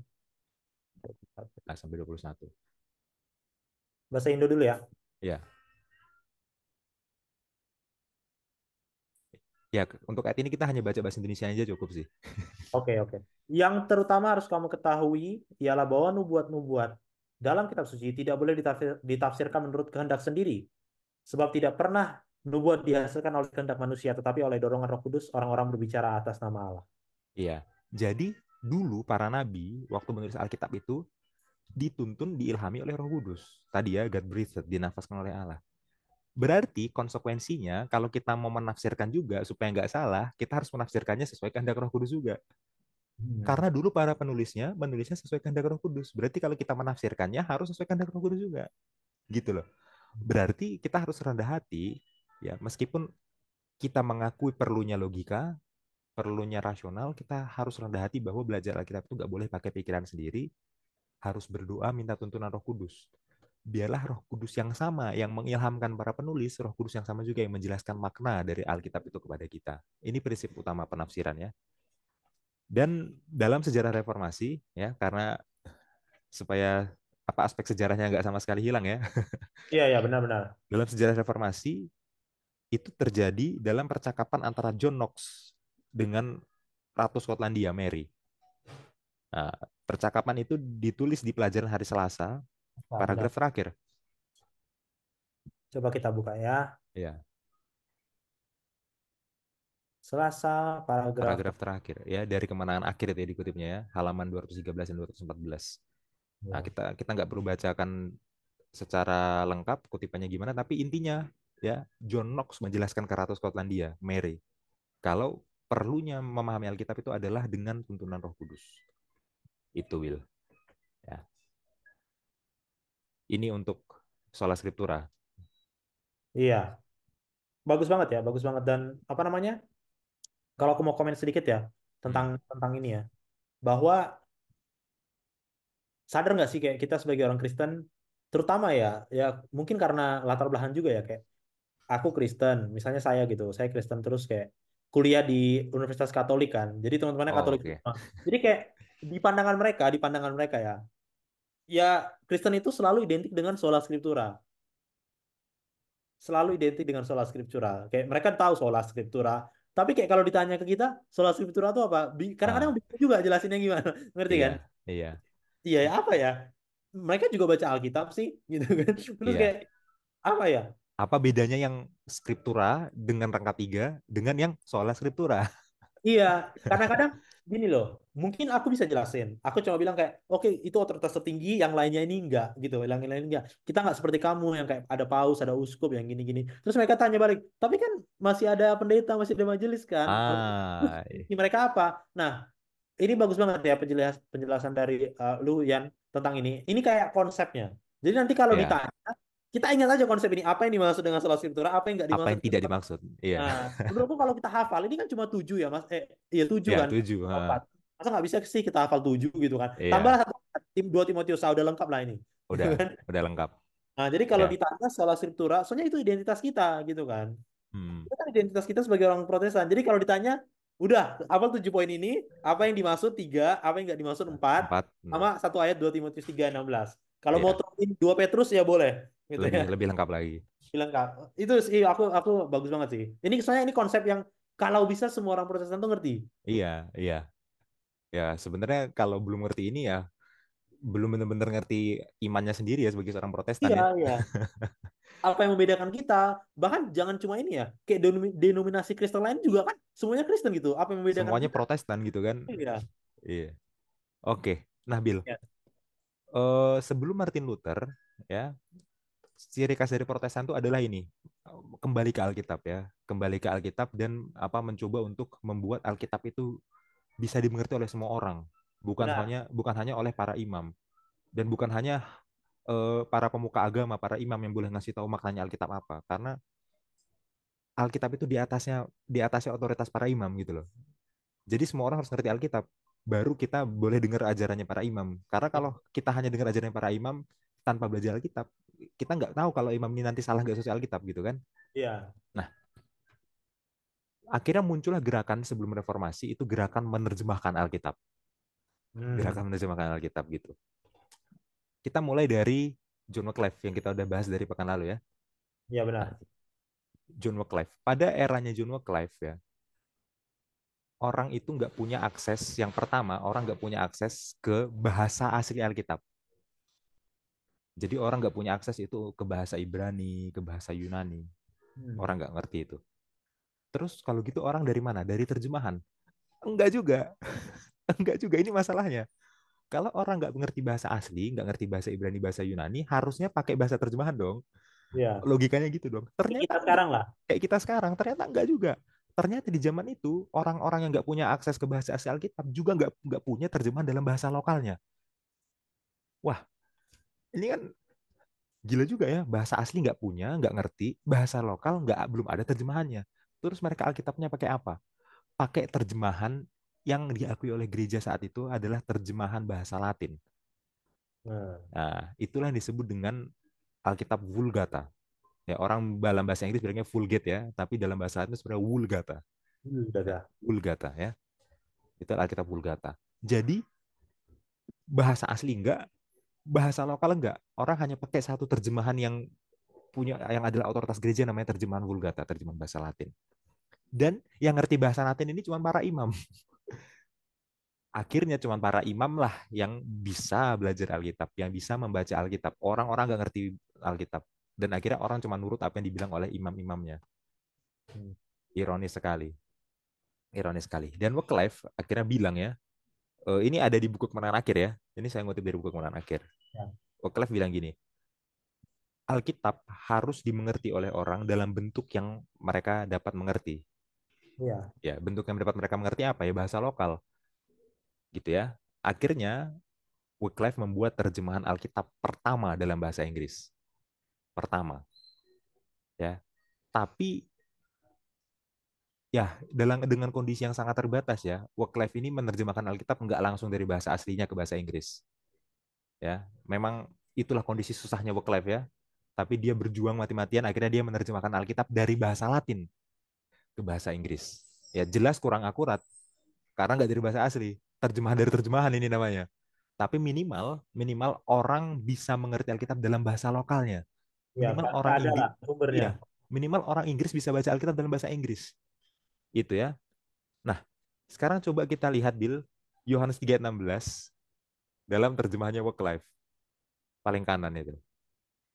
Nah, sampai 21. Bahasa Indo dulu ya. Ya. Ya, untuk ayat ini kita hanya baca bahasa Indonesia aja cukup sih. Oke, oke. Yang terutama harus kamu ketahui ialah bahwa nubuat-nubuat dalam kitab suci tidak boleh ditafsirkan menurut kehendak sendiri. Sebab tidak pernah nubuat dihasilkan oleh kehendak manusia, tetapi oleh dorongan Roh Kudus orang-orang berbicara atas nama Allah. Iya. Jadi dulu para nabi waktu menulis Alkitab itu dituntun diilhami oleh Roh Kudus. Tadi ya God breathed, dinafaskan oleh Allah. Berarti konsekuensinya kalau kita mau menafsirkan juga supaya nggak salah, kita harus menafsirkannya sesuai kehendak Roh Kudus juga. Hmm. Karena dulu para penulisnya menulisnya sesuai kehendak Roh Kudus. Berarti kalau kita menafsirkannya harus sesuai kehendak Roh Kudus juga. Gitu loh. Berarti kita harus rendah hati ya, meskipun kita mengakui perlunya logika, perlunya rasional, kita harus rendah hati bahwa belajar Alkitab itu nggak boleh pakai pikiran sendiri, harus berdoa minta tuntunan Roh Kudus. Biarlah Roh Kudus yang sama yang mengilhamkan para penulis, Roh Kudus yang sama juga yang menjelaskan makna dari Alkitab itu kepada kita. Ini prinsip utama penafsiran ya. Dan dalam sejarah reformasi ya, karena supaya apa aspek sejarahnya nggak sama sekali hilang ya. Iya, ya, benar-benar. Dalam sejarah reformasi itu terjadi dalam percakapan antara John Knox dengan Ratu Skotlandia Mary. Nah, percakapan itu ditulis di pelajaran hari Selasa, Nah, benar. paragraf terakhir. Coba kita buka ya. Ya, Selasa, paragraf. paragraf terakhir ya dari kemenangan akhir itu ya dikutipnya ya, halaman 213 dan 214. Nah, Ya. kita nggak perlu bacakan secara lengkap kutipannya gimana, tapi intinya ya John Knox menjelaskan ke Ratu Skotlandia, Mary, kalau perlunya memahami Alkitab itu adalah dengan tuntunan Roh Kudus. Itu Will. Ya. Ini untuk sola scriptura. Iya, bagus banget ya, bagus banget. Dan apa namanya? Kalau aku mau komen sedikit ya tentang Hmm. tentang ini ya, bahwa sadar nggak sih kayak kita sebagai orang Kristen, terutama ya, ya mungkin karena latar belakang juga ya kayak aku Kristen, misalnya saya gitu, saya Kristen terus kayak kuliah di Universitas Katolik kan, jadi teman-temannya Oh, Katolik oke. semua. Jadi kayak di pandangan mereka ya, ya Kristen itu selalu identik dengan sola scriptura, selalu identik dengan sola scriptura. Kayak mereka tahu sola scriptura, tapi kayak kalau ditanya ke kita sola scriptura itu apa, kadang-kadang Ah, bingung juga jelasinnya gimana, ngerti iya, kan? iya. iya ya, apa ya? Mereka juga baca Alkitab sih, gitu kan. Terus Iya. kayak apa ya? Apa bedanya yang skriptura dengan rangka tiga dengan yang sola skriptura? Iya, kadang-kadang gini loh, mungkin aku bisa jelasin. Aku cuma bilang kayak, oke itu otoritas tertinggi, yang lainnya ini enggak gitu, yang lain enggak. Kita nggak seperti kamu yang kayak ada paus, ada uskup yang gini-gini. Terus mereka tanya balik, tapi kan masih ada pendeta, masih ada majelis kan? Terus Ah, ini mereka apa? Nah, ini bagus banget ya penjelasan dari lu Yan tentang ini. Ini kayak konsepnya. Jadi nanti kalau ya. ditanya, kita ingat aja konsep ini. Apa yang dimaksud dengan sola scriptura, apa yang nggak Apa dimaksud yang dengan tidak sola. dimaksud? Iya. Nah, menurutku kalau kita hafal, ini kan cuma tujuh ya Mas. Iya tujuh Ya, kan. tujuh. Cuma empat. Ah, Masa nggak bisa sih kita hafal tujuh gitu kan? Tambah iya. satu tim dua Timotius, udah lengkap lah ini. Gitu Udah, kan? udah lengkap. Nah, jadi kalau Ya. ditanya sola scriptura, soalnya itu identitas kita gitu kan. Hmm. Itu kan identitas kita sebagai orang Protestan. Jadi kalau ditanya, udah hafal 7 poin ini, apa yang dimaksud tiga, apa yang nggak dimaksud empat, Empat. sama satu ayat 2 Timotius 3:16. Kalau mau Ya, turunin 2 Petrus ya boleh, gitu lebih ya. lebih lengkap lagi. Bilang kak, itu sih aku bagus banget sih. Ini soalnya ini konsep yang kalau bisa semua orang Protestan tuh ngerti. Iya, iya. Ya, sebenarnya kalau belum ngerti ini ya belum benar-benar ngerti imannya sendiri ya sebagai seorang Protestan Iya, ya. iya. Apa yang membedakan kita? Bahkan jangan cuma ini ya, kayak denominasi Kristen lain juga kan semuanya Kristen gitu. Apa yang membedakan Semuanya kita? Protestan gitu kan. Iya. Iya. Oke. Nah, Bill, Ya. sebelum Martin Luther ya, ciri khas dari Protestan itu adalah ini. Kembali ke Alkitab ya. Kembali ke Alkitab dan apa mencoba untuk membuat Alkitab itu bisa dimengerti oleh semua orang. Benar. Bukan hanya oleh para imam dan bukan hanya para pemuka agama, para imam yang boleh ngasih tahu maknanya Alkitab apa. Karena Alkitab itu di atasnya otoritas para imam gitu loh. Jadi semua orang harus ngerti Alkitab. Baru kita boleh dengar ajarannya para imam. Karena kalau kita hanya dengar ajarannya para imam tanpa belajar Alkitab, kita nggak tahu kalau imam ini nanti salah nggak sesuai Alkitab gitu kan. Iya. Nah, akhirnya muncullah gerakan sebelum reformasi itu gerakan menerjemahkan Alkitab. Hmm. Gerakan menerjemahkan Alkitab gitu. Kita mulai dari John Wycliffe yang kita udah bahas dari pekan lalu ya. Iya Nah, benar. John Wycliffe. Pada eranya John Wycliffe ya, orang itu nggak punya akses, yang pertama, orang nggak punya akses ke bahasa asli Alkitab. Jadi orang nggak punya akses itu ke bahasa Ibrani, ke bahasa Yunani. Hmm. Orang nggak ngerti itu. Terus kalau gitu orang dari mana? Dari terjemahan? Enggak juga. Enggak juga, ini masalahnya. Kalau orang nggak ngerti bahasa asli, nggak ngerti bahasa Ibrani, bahasa Yunani, harusnya pakai bahasa terjemahan dong. Iya. Logikanya gitu dong. Ini Ternyata kita enggak. sekarang lah. Kayak kita sekarang, ternyata enggak juga. Ternyata di zaman itu, orang-orang yang nggak punya akses ke bahasa asli Alkitab juga nggak punya terjemahan dalam bahasa lokalnya. Wah, ini kan gila juga ya. Bahasa asli nggak punya, nggak ngerti. Bahasa lokal nggak belum ada terjemahannya. Terus mereka Alkitabnya pakai apa? Pakai terjemahan yang diakui oleh gereja saat itu adalah terjemahan bahasa Latin. Nah, Nah, itulah yang disebut dengan Alkitab Vulgata. Ya, orang dalam bahasa Inggris bilangnya Vulgate ya, tapi dalam bahasa Latin itu sebenarnya Vulgata. udah Ya, dah. Vulgata ya. Itu Alkitab Vulgata. Jadi bahasa asli enggak, bahasa lokal enggak. Orang hanya pakai satu terjemahan yang adalah otoritas gereja namanya terjemahan Vulgata, terjemahan bahasa Latin. Dan yang ngerti bahasa Latin ini cuma para imam. Akhirnya cuma para imam lah yang bisa belajar Alkitab, yang bisa membaca Alkitab. Orang-orang nggak ngerti Alkitab. Dan akhirnya orang cuma nurut apa yang dibilang oleh imam-imamnya. Hmm. Ironis sekali. Ironis sekali. Dan Wycliffe akhirnya bilang ya, ini ada di buku kemenangan akhir ya. Ini saya ngutip dari buku kemenangan akhir. Ya. Wycliffe bilang gini, Alkitab harus dimengerti oleh orang dalam bentuk yang mereka dapat mengerti. Iya. Ya, bentuk yang dapat mereka mengerti apa ya? Bahasa lokal, gitu ya. Akhirnya Wycliffe membuat terjemahan Alkitab pertama dalam bahasa Inggris. Pertama, ya. Tapi ya dengan kondisi yang sangat terbatas ya, Wycliffe ini menerjemahkan Alkitab nggak langsung dari bahasa aslinya ke bahasa Inggris. Ya, memang itulah kondisi susahnya Wycliffe ya. Tapi dia berjuang mati-matian, akhirnya dia menerjemahkan Alkitab dari bahasa Latin ke bahasa Inggris. Ya jelas kurang akurat, karena nggak dari bahasa asli. Terjemahan dari terjemahan ini namanya. Tapi minimal, minimal orang bisa mengerti Alkitab dalam bahasa lokalnya. Ya, Minimal nggak orang ada lah Inggris, sumbernya. iya, minimal orang Inggris bisa baca Alkitab dalam bahasa Inggris. Itu ya. Nah, sekarang coba kita lihat Bill, Yohanes 3:16. dalam terjemahannya work life paling kanan itu.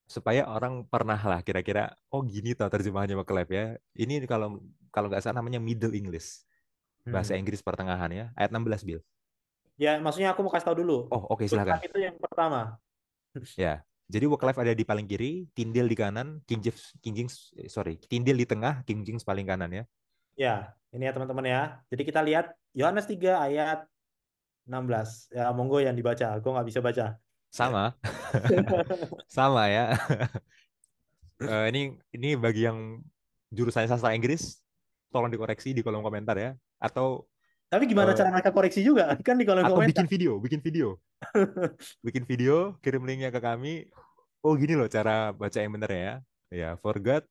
Supaya orang pernah lah kira-kira oh gini tau terjemahannya work life ya. Ini kalau kalau nggak salah namanya Middle English. Bahasa Hmm. Inggris pertengahan ya. Ayat 16 Bil. Ya, maksudnya aku mau kasih tahu dulu. Oh, oke Good silakan. life itu yang pertama. Ya. Jadi work life ada di paling kiri, Tyndale di kanan, King James sorry, Tyndale di tengah, King James paling kanan ya. Ya, ini ya teman-teman ya. Jadi kita lihat Yohanes 3 ayat 16. Ya, monggo yang dibaca. Gue nggak bisa baca. Sama, sama ya. Ini bagi yang jurusan sastra Inggris, tolong dikoreksi di kolom komentar ya. Tapi gimana Eh, cara mereka koreksi juga? Kan di kolom atau komentar. bikin video, kirim linknya ke kami. Oh gini loh cara baca yang bener ya. Ya, for God,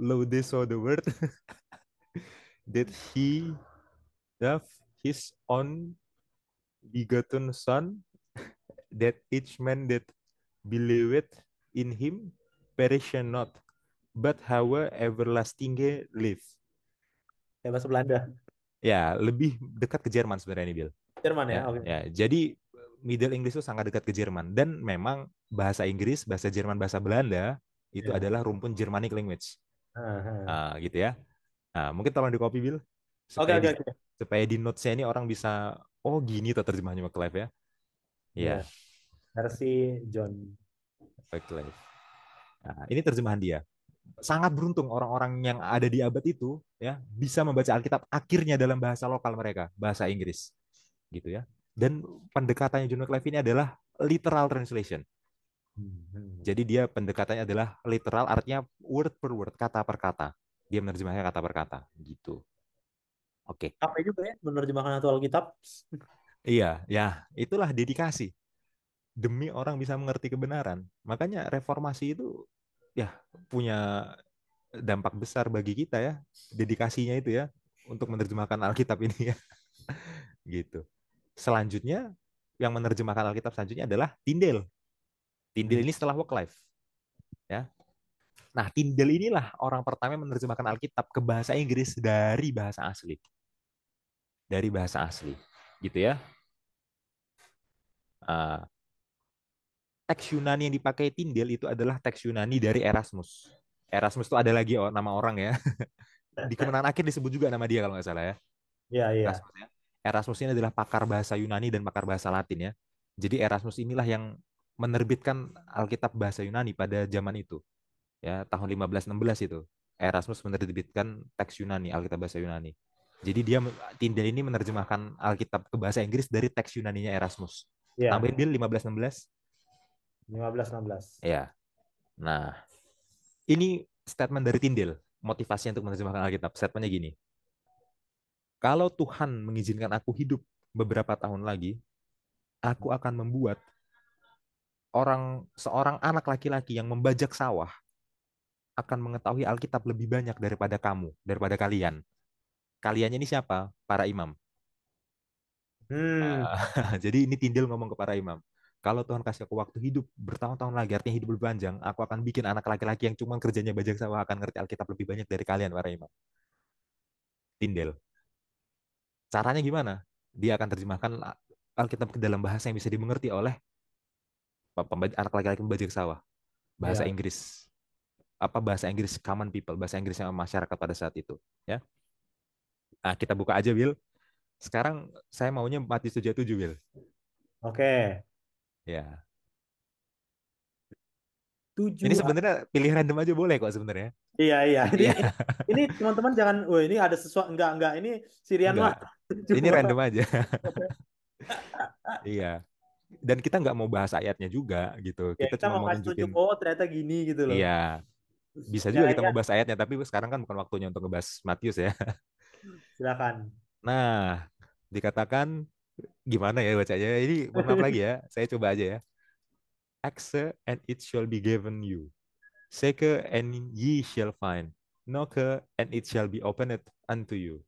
lo saw the word that he gave his own begotten son, that each man that believeth in him perish not, but have everlasting life. Ya, bahasa Belanda. Ya, lebih dekat ke Jerman sebenarnya ini, Bill. Jerman Ya, ya, oke. ya. Jadi Middle English itu sangat dekat ke Jerman dan memang bahasa Inggris, bahasa Jerman, bahasa Belanda itu Ya. adalah rumpun Germanic language. Aha. Gitu ya. Nah, mungkin tolong di copy Bill Oke, supaya oke, oke. supaya di notes-nya ini orang bisa oh gini tuh terjemahannya McLeod ya. Iya, Ya, versi John. McLeod. Nah, ini terjemahan dia. Sangat beruntung orang-orang yang ada di abad itu ya bisa membaca Alkitab akhirnya dalam bahasa lokal mereka, bahasa Inggris gitu ya. Dan pendekatannya John McLeod ini adalah literal translation. Hmm, hmm. Jadi dia pendekatannya adalah literal, artinya word per word, kata per kata. Dia menerjemahnya kata per kata, gitu. Oke, Capek juga ya menerjemahkan satu Alkitab. iya, ya, itulah dedikasi demi orang bisa mengerti kebenaran. Makanya reformasi itu ya punya dampak besar bagi kita ya, dedikasinya itu ya untuk menerjemahkan Alkitab ini ya, gitu. Selanjutnya yang menerjemahkan Alkitab selanjutnya adalah Tyndale. Hmm. Tyndale ini setelah work life, ya. Nah, Tyndale inilah orang pertama yang menerjemahkan Alkitab ke bahasa Inggris dari bahasa asli, gitu ya. Uh, Teks Yunani yang dipakai Tyndale itu adalah teks Yunani dari Erasmus. Erasmus itu ada lagi nama orang ya. Di kemenangan akhir disebut juga nama dia kalau nggak salah ya. Iya, iya. Erasmus ya. Erasmus ini adalah pakar bahasa Yunani dan pakar bahasa Latin ya. Jadi Erasmus inilah yang menerbitkan Alkitab bahasa Yunani pada zaman itu. Ya, tahun 1516 itu. Erasmus menerbitkan teks Yunani, Alkitab bahasa Yunani. Jadi Tyndale ini menerjemahkan Alkitab ke bahasa Inggris dari teks Yunaninya Erasmus. Tambahin Iya, Bill 1516. 15-16. Ya. Nah, ini statement dari Tyndale, motivasinya untuk menerjemahkan Alkitab. Statementnya gini, kalau Tuhan mengizinkan aku hidup beberapa tahun lagi, aku akan membuat seorang anak laki-laki yang membajak sawah akan mengetahui Alkitab lebih banyak daripada kamu, daripada kalian. Kaliannya ini siapa? Para imam. Hmm, Jadi ini Tyndale ngomong ke para imam. Kalau Tuhan kasih aku waktu hidup bertahun-tahun lagi, artinya hidup lebih panjang, aku akan bikin anak laki-laki yang cuma kerjanya bajak sawah akan ngerti Alkitab lebih banyak dari kalian, para imam. Tyndale. Caranya gimana? Dia akan terjemahkan Alkitab ke dalam bahasa yang bisa dimengerti oleh anak laki-laki pembajak sawah. Bahasa ya. Inggris. Apa bahasa Inggris common people, bahasa Inggris yang masyarakat pada saat itu. Ya. Nah, kita buka aja, Will. Sekarang saya maunya Matius 7:7, Will. Oke. Ya. Ini 7. sebenarnya pilih random aja boleh kok sebenarnya. Iya, iya. Ini Iya, ini ini teman-teman jangan, oh ini ada sesuatu enggak ini Sirian enggak. lah. Ini Cuma random aja. Iya. Dan kita nggak mau bahas ayatnya juga gitu. ya Kita kita cuma mau mau kasih nunjukin, tunjuk oh ternyata gini gitu loh. iya, bisa Ya, juga kita ya, mau bahas ayatnya, tapi sekarang kan bukan waktunya untuk ngebahas Matius ya. silakan. Nah, dikatakan gimana ya bacanya? Ini mohon maaf lagi ya, saya coba aja ya. Ask and it shall be given you. Seek and ye shall find. Knock and it shall be opened unto you.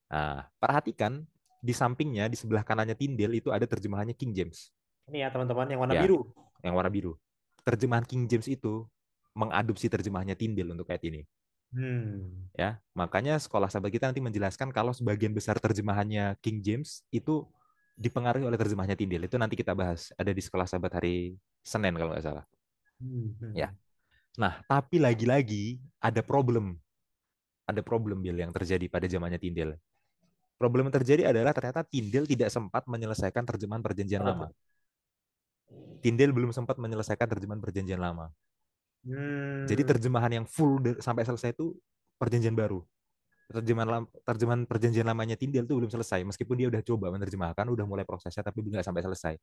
Nah, perhatikan di sampingnya di sebelah kanannya Tindel itu ada terjemahannya King James. Ini ya teman-teman yang warna Ya, biru. yang warna biru. Terjemahan King James itu mengadopsi terjemahannya Tindel untuk ayat ini. Hmm. Ya, makanya sekolah sahabat kita nanti menjelaskan kalau sebagian besar terjemahannya King James itu dipengaruhi oleh terjemahnya Tyndale. Itu nanti kita bahas. Ada di Sekolah Sahabat hari Senin kalau nggak salah. Ya. Hmm. Nah, tapi lagi-lagi ada problem. Ada problem Bill yang terjadi pada zamannya Tyndale. Problem yang terjadi adalah ternyata Tyndale tidak sempat menyelesaikan terjemahan Perjanjian Apa tuh? Lama. Tyndale belum sempat menyelesaikan terjemahan Perjanjian Lama. Jadi Hmm. terjemahan yang full sampai selesai itu Perjanjian Baru. Terjemahan Perjanjian Lamanya Tyndale itu belum selesai. Meskipun dia udah coba menerjemahkan, udah mulai prosesnya, tapi belum sampai selesai.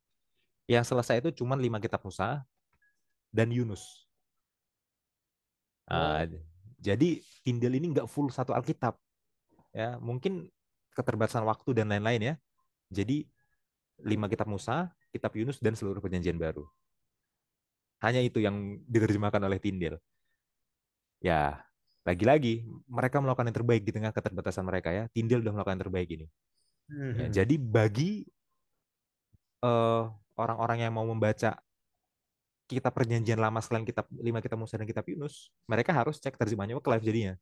Yang selesai itu cuma 5 kitab Musa dan Yunus. Oh. Nah, jadi Tyndale ini nggak full satu Alkitab. Ya, mungkin keterbatasan waktu dan lain-lain ya. Jadi 5 kitab Musa, kitab Yunus, dan seluruh Perjanjian Baru. Hanya itu yang diterjemahkan oleh Tyndale. Ya, lagi-lagi mereka melakukan yang terbaik di tengah keterbatasan mereka ya. Tyndale sudah melakukan yang terbaik ini. Ya, Hmm. jadi bagi eh, orang-orang yang mau membaca kitab Perjanjian Lama selain 5 kitab Musa dan kitab Yunus, mereka harus cek terjemahannya Wycliffe jadinya.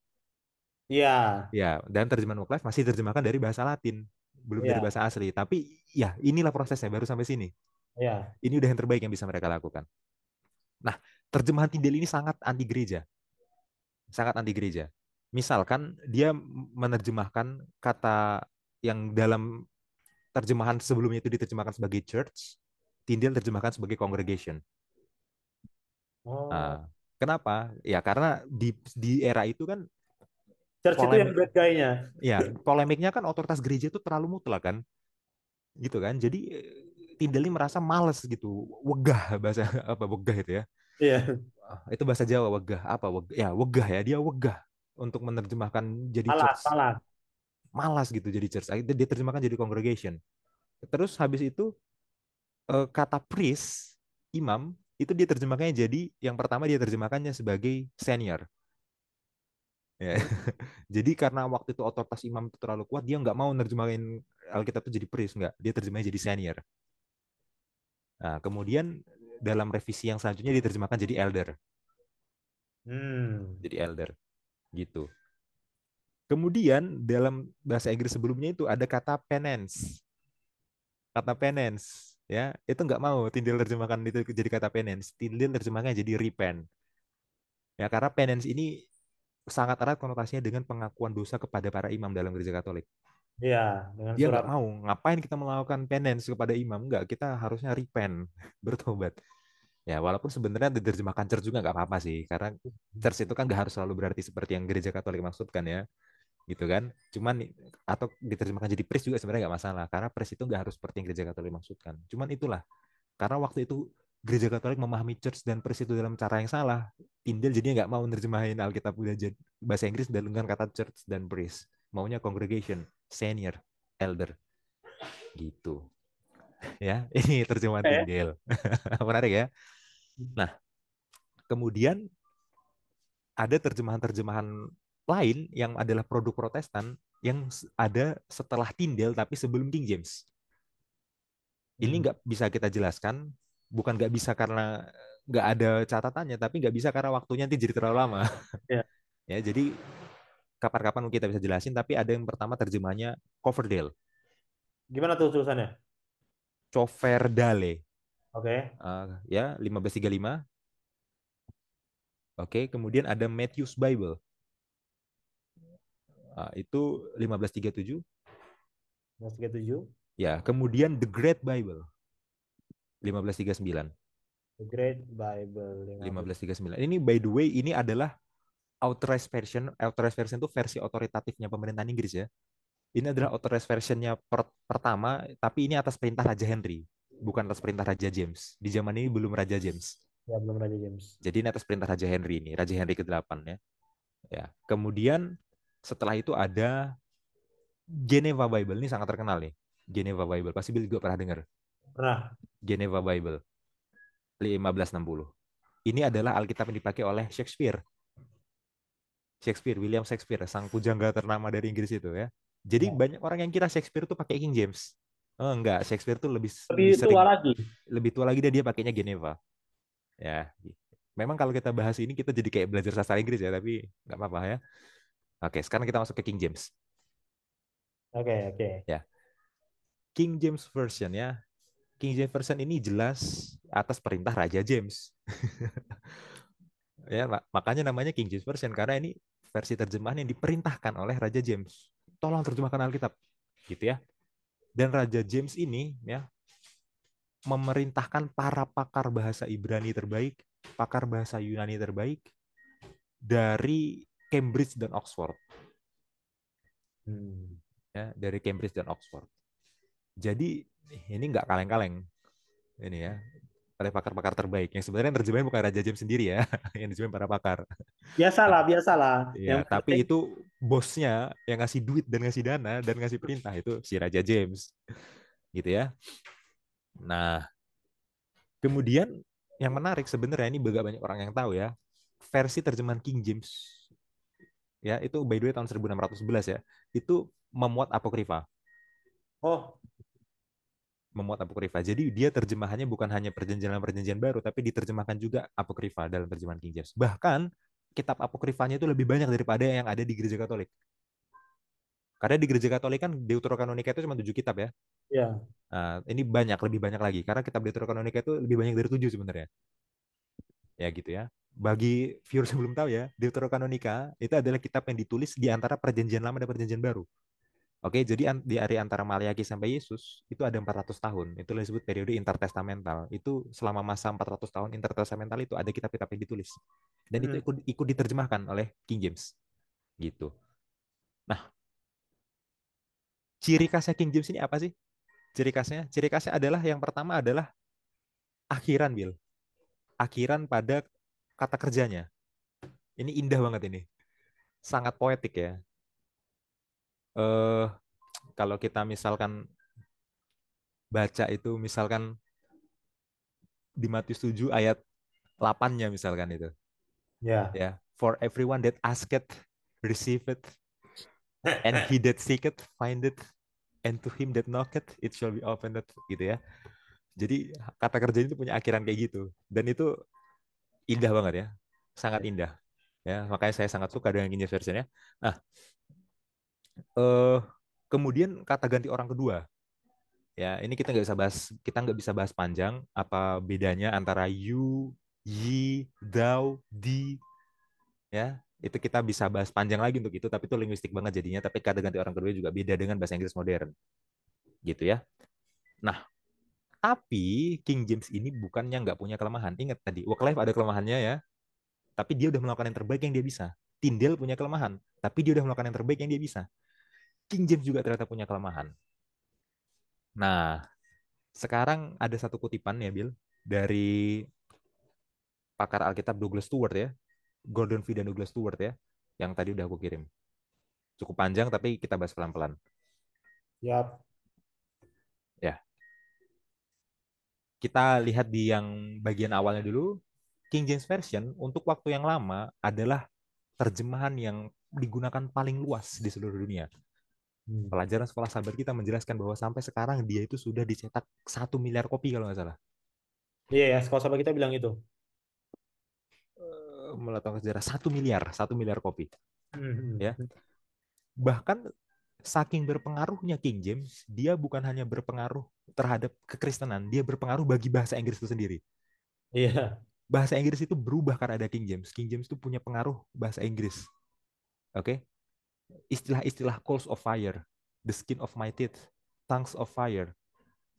Iya, Ya, dan terjemahan Wycliffe masih terjemahkan dari bahasa Latin, belum dari iya, bahasa asli. Tapi ya, inilah prosesnya baru sampai sini. iya. Ini udah yang terbaik yang bisa mereka lakukan. Nah, terjemahan Tyndale ini sangat anti gereja, sangat anti gereja. Misalkan dia menerjemahkan kata yang dalam terjemahan sebelumnya itu diterjemahkan sebagai church, Tyndale terjemahkan sebagai congregation. Oh, Nah, kenapa? Ya karena di era itu kan church itu yang polemik, bad guy-nya. ya polemiknya kan otoritas gereja itu terlalu mutlak kan, gitu kan. Jadi Tyndale ini merasa males gitu, wegah bahasa apa wegah itu ya. Iya, Itu bahasa Jawa wegah apa wegah ya wegah ya dia wegah untuk menerjemahkan jadi salah, church. salah. Malas gitu jadi church. Akhirnya dia terjemahkan jadi congregation. Terus habis itu kata priest, imam, itu dia terjemahkannya jadi yang pertama dia terjemahkannya sebagai senior. Ya. Hmm. Jadi karena waktu itu otoritas imam itu terlalu kuat, dia nggak mau nerjemahin Alkitab itu jadi priest, nggak. Dia terjemahnya jadi senior. Nah, kemudian dalam revisi yang selanjutnya diterjemahkan jadi elder. Hmm. Jadi elder, gitu. Kemudian dalam bahasa Inggris sebelumnya itu ada kata penance. Kata penance, ya, itu nggak mau Tyndale terjemahkan itu jadi kata penance. Tyndale terjemahnya jadi repent. Ya, karena penance ini sangat erat konotasinya dengan pengakuan dosa kepada para imam dalam gereja Katolik. Iya, dengan Dia surat. nggak mau, ngapain kita melakukan penance kepada imam? Nggak, kita harusnya repent, bertobat. Ya, walaupun sebenarnya diterjemahkan church juga nggak apa-apa sih, karena church itu kan nggak harus selalu berarti seperti yang gereja Katolik maksudkan ya, gitu kan. Cuman atau diterjemahkan jadi priest juga sebenarnya nggak masalah, karena priest itu nggak harus seperti yang gereja Katolik maksudkan. Cuman itulah, karena waktu itu gereja Katolik memahami church dan priest itu dalam cara yang salah. Tyndale jadinya nggak mau nerjemahin Alkitab udah bahasa Inggris dengan kata church dan priest. Maunya congregation, senior, elder, gitu. Ya, ini terjemahan Eh, Tyndale. Menarik ya. Nah, kemudian ada terjemahan-terjemahan lain yang adalah produk Protestan yang ada setelah Tyndale tapi sebelum King James. Ini hmm. nggak bisa kita jelaskan, bukan nggak bisa karena nggak ada catatannya, tapi nggak bisa karena waktunya nanti jadi terlalu lama. Ya. Ya, jadi kapan-kapan kita bisa jelasin, tapi ada yang pertama terjemahnya Coverdale, Gimana tuh tulisannya? Coverdale, Oke. ya 1535. Oke, kemudian ada Matthew's Bible, itu 1537. 137. Ya, kemudian The Great Bible 1539. The Great Bible 15. 1539. Ini by the way ini adalah authorized version. Authorized version itu versi otoritatifnya pemerintahan Inggris ya. Ini adalah authorized versionnya pertama, tapi ini atas perintah Raja Henry, bukan atas perintah Raja James. Di zaman ini belum Raja James. Ya, belum Raja James. Jadi ini atas perintah Raja Henry ini, Raja Henry ke-8 ya. Ya. Kemudian setelah itu ada Geneva Bible, ini sangat terkenal nih. Geneva Bible, pasti Bill juga pernah dengar. Pernah. Geneva Bible 1560. Ini adalah Alkitab yang dipakai oleh Shakespeare. Shakespeare, William Shakespeare, sang pujangga ternama dari Inggris itu ya. Jadi Ya. banyak orang yang kira Shakespeare itu pakai King James. Oh, enggak, Shakespeare tuh lebih Lebih lebih tua sering, lagi. lebih tua lagi dia pakainya Geneva. Ya, memang kalau kita bahas ini kita jadi kayak belajar sastra Inggris ya, tapi nggak apa-apa ya. Oke, sekarang kita masuk ke King James. Oke, oke. Ya, King James Version ya. King James Version ini jelas atas perintah Raja James. Ya, makanya namanya King James Version karena ini versi terjemahan yang diperintahkan oleh Raja James. Tolong terjemahkan Alkitab, gitu ya. Dan Raja James ini ya memerintahkan para pakar bahasa Ibrani terbaik, pakar bahasa Yunani terbaik dari Cambridge dan Oxford, Hmm. ya, dari Cambridge dan Oxford. Jadi ini nggak kaleng-kaleng ini ya, oleh pakar-pakar terbaik. Yang sebenarnya terjemahin bukan Raja James sendiri ya, yang terjemahin para pakar. Biasalah, biasalah. Ya, Yang tapi penting, itu bosnya yang ngasih duit dan ngasih dana dan ngasih perintah itu si Raja James, gitu ya. Nah, kemudian yang menarik sebenarnya ini gak banyak orang yang tahu ya, versi terjemahan King James ya itu by the way tahun 1611 ya, itu memuat apokrifa, oh memuat apokrifa. Jadi dia terjemahannya bukan hanya perjanjian baru, tapi diterjemahkan juga apokrifa dalam terjemahan King James. Bahkan kitab apokrifanya itu lebih banyak daripada yang ada di Gereja Katolik. Karena di Gereja Katolik kan Deuterokanonika itu cuma 7 kitab ya. ya, Nah, ini banyak, lebih banyak lagi. Karena kitab Deuterokanonika itu lebih banyak dari 7 sebenarnya. Ya gitu ya. Bagi viewers yang belum tahu ya, Deuterokanonika itu adalah kitab yang ditulis di antara perjanjian lama dan perjanjian baru. Oke, jadi di area antara Maliaki sampai Yesus itu ada 400 tahun. Itu yang disebut periode intertestamental. Itu selama masa 400 tahun intertestamental itu ada kitab-kitab yang ditulis. Dan itu hmm, ikut diterjemahkan oleh King James. Gitu. Nah, ciri khasnya King James ini apa sih? Ciri khasnya adalah yang pertama adalah akhiran, Bill. Akhiran pada kata kerjanya. Ini indah banget ini. Sangat poetik ya. Eh kalau kita misalkan baca itu misalkan di Matius 7 ayat 8-nya misalkan itu. ya. Ya, for everyone that asketh, receiveth, and he that seeketh, findeth, and to him that knocketh, it shall be opened, gitu ya. Jadi kata kerja itu punya akhiran kayak gitu. Dan itu indah banget ya. Sangat indah. Ya, makanya saya sangat suka dengan King James Version ya. Nah, eh kemudian kata ganti orang kedua. Ya, ini kita nggak bisa bahas panjang apa bedanya antara you, ye, thou, thee, ya. Itu kita bisa bahas panjang lagi untuk itu, tapi itu linguistik banget jadinya. Tapi kata ganti orang kedua juga beda dengan bahasa Inggris modern, gitu ya. Nah, tapi King James ini bukannya nggak punya kelemahan. Ingat tadi, Wycliffe ada kelemahannya ya, tapi dia udah melakukan yang terbaik yang dia bisa. Tyndale punya kelemahan, tapi dia udah melakukan yang terbaik yang dia bisa. King James juga ternyata punya kelemahan. Nah, sekarang ada satu kutipan ya, Bill, dari pakar Alkitab Douglas Stewart ya, Gordon V dan Douglas Stewart ya, yang tadi udah aku kirim. Cukup panjang, tapi kita bahas pelan-pelan. Ya, Ya, kita lihat di yang bagian awalnya dulu. King James Version untuk waktu yang lama adalah terjemahan yang digunakan paling luas di seluruh dunia. hmm. Pelajaran sekolah sahabat kita menjelaskan bahwa sampai sekarang dia itu sudah dicetak 1 miliar kopi kalau nggak salah. Iya ya, sekolah sahabat kita bilang itu. Meletakkan sejarah 1 miliar kopi. Hmm, Ya, hmm. bahkan saking berpengaruhnya King James, dia bukan hanya berpengaruh terhadap kekristenan, dia berpengaruh bagi bahasa Inggris itu sendiri. Iya, Bahasa Inggris itu berubah karena ada King James. King James itu punya pengaruh bahasa Inggris. Oke, okay? Istilah-istilah coals of fire, the skin of my teeth, tongues of fire,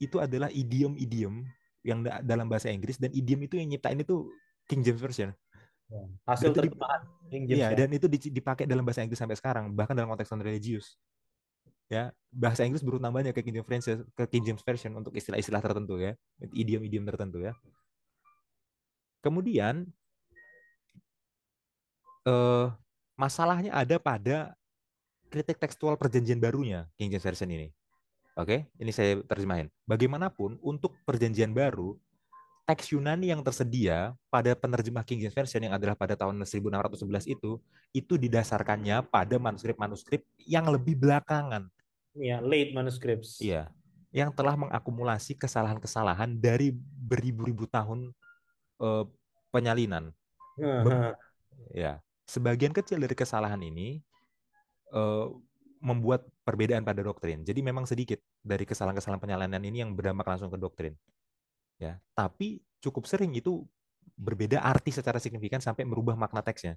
itu adalah idiom-idiom yang dalam bahasa Inggris dan idiom itu yang nyiptain itu King James Version. ya. Dan Hasil itu terjemahan King James iya, ya. dan itu dipakai dalam bahasa Inggris sampai sekarang, bahkan dalam konteks non religius. Ya, bahasa Inggris berutang banyak ke King James Version untuk istilah-istilah tertentu ya, idiom-idiom tertentu ya. Kemudian eh, masalahnya ada pada kritik tekstual perjanjian barunya King James Version ini. Oke, ini saya terjemahin. Bagaimanapun untuk perjanjian baru, teks Yunani yang tersedia pada penerjemah King James Version yang adalah pada tahun 1611 itu didasarkannya pada manuskrip-manuskrip yang lebih belakangan. Iya, late manuscripts. Iya, yang telah mengakumulasi kesalahan-kesalahan dari beribu-ribu tahun eh, penyalinan. Be- Heeh. ya, sebagian kecil dari kesalahan ini eh, membuat perbedaan pada doktrin. Jadi memang sedikit dari kesalahan-kesalahan penyalinan ini yang berdampak langsung ke doktrin. Ya, tapi cukup sering itu berbeda arti secara signifikan sampai merubah makna teksnya,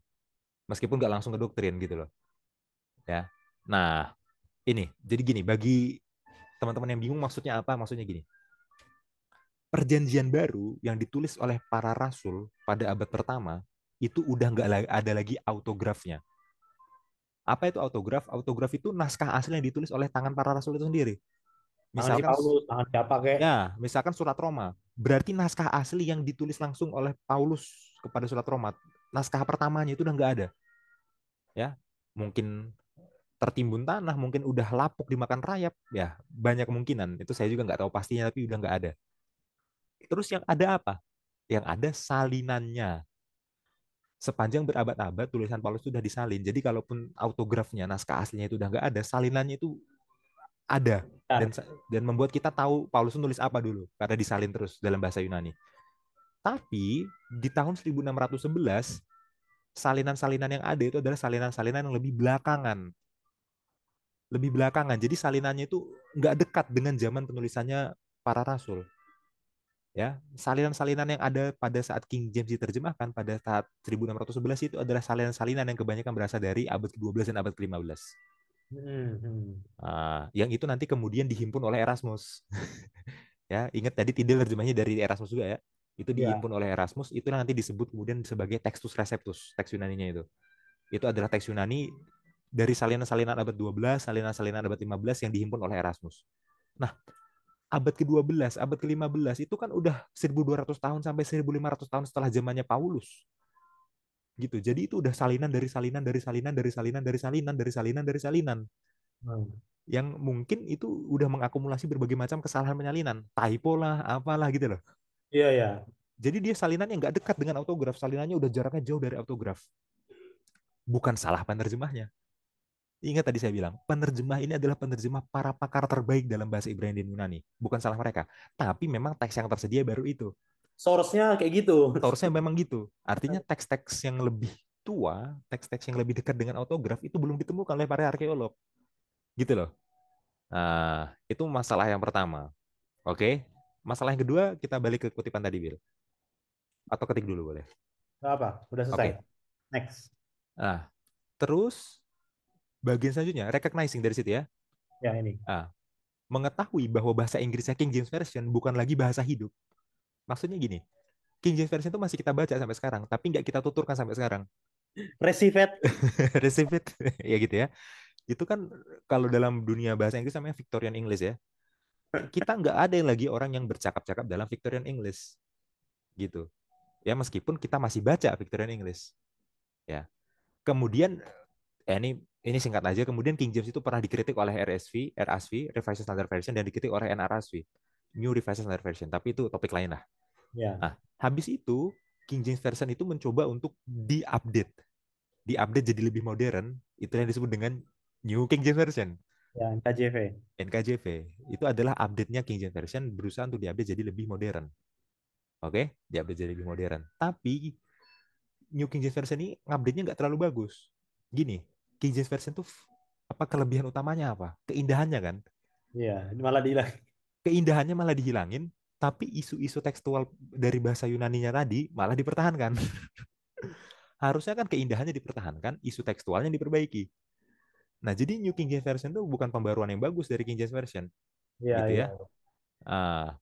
meskipun nggak langsung ke doktrin gitu loh. Ya, nah ini jadi gini bagi teman-teman yang bingung maksudnya apa, maksudnya gini. Perjanjian baru yang ditulis oleh para rasul pada abad pertama itu udah nggak ada lagi autografnya. Apa itu autograf? Autograf itu naskah asli yang ditulis oleh tangan para rasul itu sendiri. Tangan si Misalkan Paulus, tangan siapa kek? misalkan surat Roma, berarti naskah asli yang ditulis langsung oleh Paulus kepada surat Roma, naskah pertamanya itu udah nggak ada, ya. Mungkin tertimbun tanah, mungkin udah lapuk dimakan rayap, ya banyak kemungkinan. Itu saya juga nggak tahu pastinya, tapi udah nggak ada. Terus yang ada apa? Yang ada salinannya. Sepanjang berabad-abad tulisan Paulus itu sudah disalin. Jadi kalaupun autografnya, naskah aslinya itu udah nggak ada, salinannya itu ada dan Bentar. membuat kita tahu Paulus nulis apa dulu karena disalin terus dalam bahasa Yunani. Tapi di tahun 1611 salinan-salinan yang ada itu adalah salinan-salinan yang lebih belakangan. Lebih belakangan. Jadi salinannya itu nggak dekat dengan zaman penulisannya para rasul. Ya, salinan-salinan yang ada pada saat King James diterjemahkan pada saat 1611 itu adalah salinan-salinan yang kebanyakan berasal dari abad ke-12 dan abad ke-15. Hmm, hmm. Yang itu nanti kemudian dihimpun oleh Erasmus. Ya, ingat tadi tidak terjemahnya dari Erasmus juga ya. Itu Ya. dihimpun oleh Erasmus, itu nanti disebut kemudian sebagai Textus Receptus, teks Yunaninya itu. Itu adalah teks Yunani dari salinan-salinan abad 12, salinan-salinan abad 15 yang dihimpun oleh Erasmus. Nah, abad ke-12, abad ke-15 itu kan udah 1200 tahun sampai 1500 tahun setelah zamannya Paulus. Gitu. Jadi itu udah salinan dari salinan dari salinan dari salinan dari salinan dari salinan dari salinan Hmm. yang mungkin itu udah mengakumulasi berbagai macam kesalahan penyalinan, typo lah, apalah gitu loh. Iya, ya. Jadi dia salinan yang nggak dekat dengan autograf, salinannya udah jaraknya jauh dari autograf. Bukan salah penerjemahnya. Ingat tadi saya bilang, penerjemah ini adalah penerjemah para pakar terbaik dalam bahasa Ibrani dan Yunani. Bukan salah mereka. Tapi memang teks yang tersedia baru itu. Source-nya kayak gitu. Seharusnya memang gitu. Artinya teks-teks yang lebih tua, teks-teks yang lebih dekat dengan autograf itu belum ditemukan oleh para arkeolog. Gitu loh. Nah, itu masalah yang pertama. Oke. Masalah yang kedua, kita balik ke kutipan tadi, Bill. Atau ketik dulu boleh. Nggak apa, udah selesai. Oke. Next. Nah, terus bagian selanjutnya, recognizing dari situ ya. Ya, ini. Ah, mengetahui bahwa bahasa Inggrisnya King James Version bukan lagi bahasa hidup. Maksudnya gini, King James Version itu masih kita baca sampai sekarang, tapi nggak kita tuturkan sampai sekarang. Receive it. Receive it, ya gitu ya. Itu kan kalau dalam dunia bahasa Inggris namanya Victorian English ya. Kita nggak ada yang lagi orang yang bercakap-cakap dalam Victorian English gitu. Ya meskipun kita masih baca Victorian English. Ya. Kemudian ini singkat aja. Kemudian King James itu pernah dikritik oleh RSV, Revised Standard Version, dan dikritik oleh NRSV, New Revised Standard Version. Tapi itu topik lain lah. Ya, Nah, habis itu King James Version itu mencoba untuk diupdate jadi lebih modern. Itu yang disebut dengan New King James Version. ya, KJV. NKJV itu adalah update-nya King James Version, berusaha untuk diupdate jadi lebih modern. Oke, diupdate jadi lebih modern. Tapi New King James Version ini update-nya nggak terlalu bagus. Gini, King James Version tuh apa kelebihan utamanya apa? Keindahannya kan. Iya, ini malah dihilang. Keindahannya malah dihilangin, tapi isu-isu tekstual dari bahasa Yunaninya tadi malah dipertahankan. Harusnya kan keindahannya dipertahankan, isu tekstualnya diperbaiki. Nah, jadi New King James Version itu bukan pembaruan yang bagus dari King James Version, Iya, gitu iya. ya. Ah,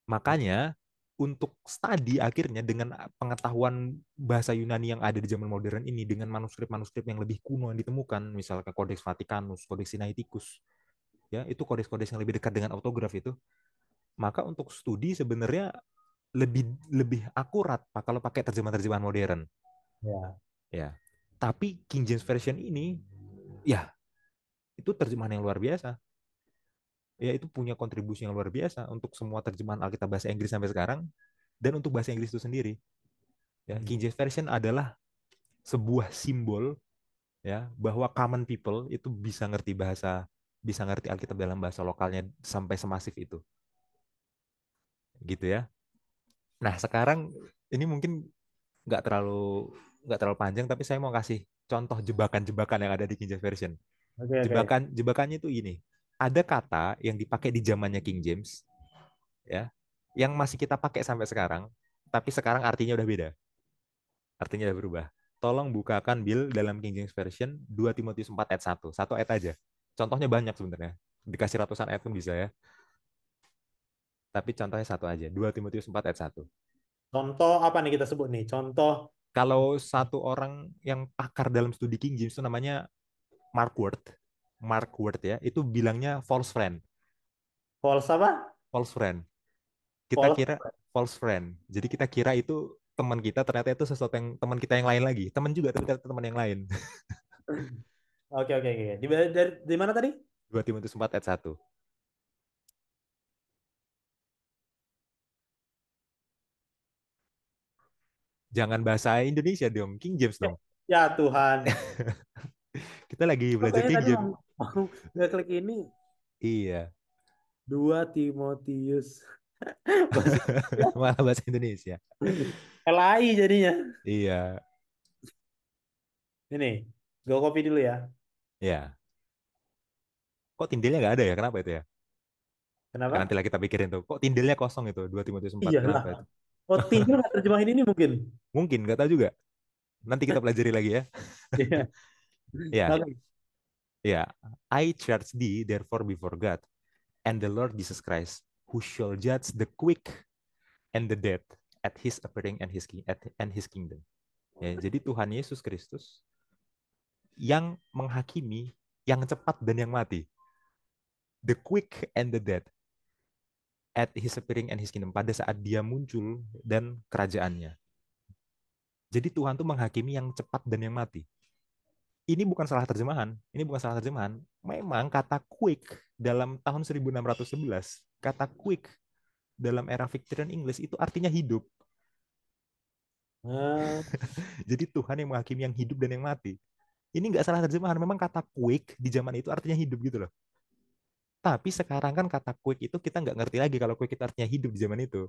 makanya untuk studi akhirnya dengan pengetahuan bahasa Yunani yang ada di zaman modern ini dengan manuskrip-manuskrip yang lebih kuno yang ditemukan, misalnya Codex Vaticanus, Codex Sinaiticus, ya itu kodeks-kodeks yang lebih dekat dengan autograf itu, maka untuk studi sebenarnya lebih lebih akurat Pak kalau pakai terjemahan-terjemahan modern, Ya, ya. Tapi King James Version ini, ya itu terjemahan yang luar biasa. Ya itu punya kontribusi yang luar biasa untuk semua terjemahan Alkitab bahasa Inggris sampai sekarang dan untuk bahasa Inggris itu sendiri. Ya, hmm. King James Version adalah sebuah simbol ya bahwa common people itu bisa ngerti Alkitab dalam bahasa lokalnya sampai semasif itu. Gitu ya. Nah, sekarang ini mungkin nggak terlalu nggak terlalu panjang tapi saya mau kasih contoh jebakan-jebakan yang ada di King James Version. Oke, oke. Jebakannya itu ini. Ada kata yang dipakai di zamannya King James, ya, yang masih kita pakai sampai sekarang, tapi sekarang artinya udah beda. Artinya udah berubah. Tolong bukakan Bill dalam King James Version 2 Timotius 4 ayat 1. Satu ayat aja. Contohnya banyak sebenarnya. Dikasih ratusan ayat pun bisa ya. Tapi contohnya satu aja. 2 Timotius 4 ayat 1. Contoh apa nih kita sebut nih? Contoh Kalau satu orang yang pakar dalam studi King James itu namanya Mark Word. Mark Word ya. Itu bilangnya false friend. false apa? False friend. Kita False. kira false friend. Jadi kita kira itu teman kita, ternyata itu sesuatu yang teman kita yang lain lagi. Teman juga tapi ternyata teman yang lain. Oke, oke, oke. Di mana tadi? 2 Timotius 4 ayat 1. Jangan bahasa Indonesia dong, King James Ya, dong. ya Tuhan. Kita lagi Kok belajar kayaknya King tadi James. mau nggak klik ini. Iya, 2 Timotius. Bahasa Indonesia. malah bahasa Indonesia. LAI jadinya. Iya, Ini, gue copy dulu ya. ya. Kok tindelnya nggak ada ya? Kenapa itu ya? Kenapa? Nantilah kita pikirin tuh. Kok tindelnya kosong itu? 2 Timotius 4. Iyalah. Kenapa itu? Oh, tinggal nggak terjemahin ini mungkin. Mungkin, nggak tahu juga. Nanti kita pelajari lagi ya. Iya. Ya, Oke. ya. I charge thee therefore before God and the Lord Jesus Christ, who shall judge the quick and the dead at his appearing and his kingdom. Ya, jadi Tuhan Yesus Kristus yang menghakimi yang cepat dan yang mati. The quick and the dead at his appearing and his kingdom, pada saat dia muncul dan kerajaannya. Jadi Tuhan tuh menghakimi yang cepat dan yang mati. Ini bukan salah terjemahan. Ini bukan salah terjemahan. Memang kata quick dalam tahun 1611, kata quick dalam era Victorian English itu artinya hidup. Eh, Jadi Tuhan yang menghakimi yang hidup dan yang mati. Ini nggak salah terjemahan. Memang kata quick di zaman itu artinya hidup gitu loh. Tapi sekarang kan kata quick itu kita nggak ngerti lagi kalau quick itu artinya hidup di zaman itu.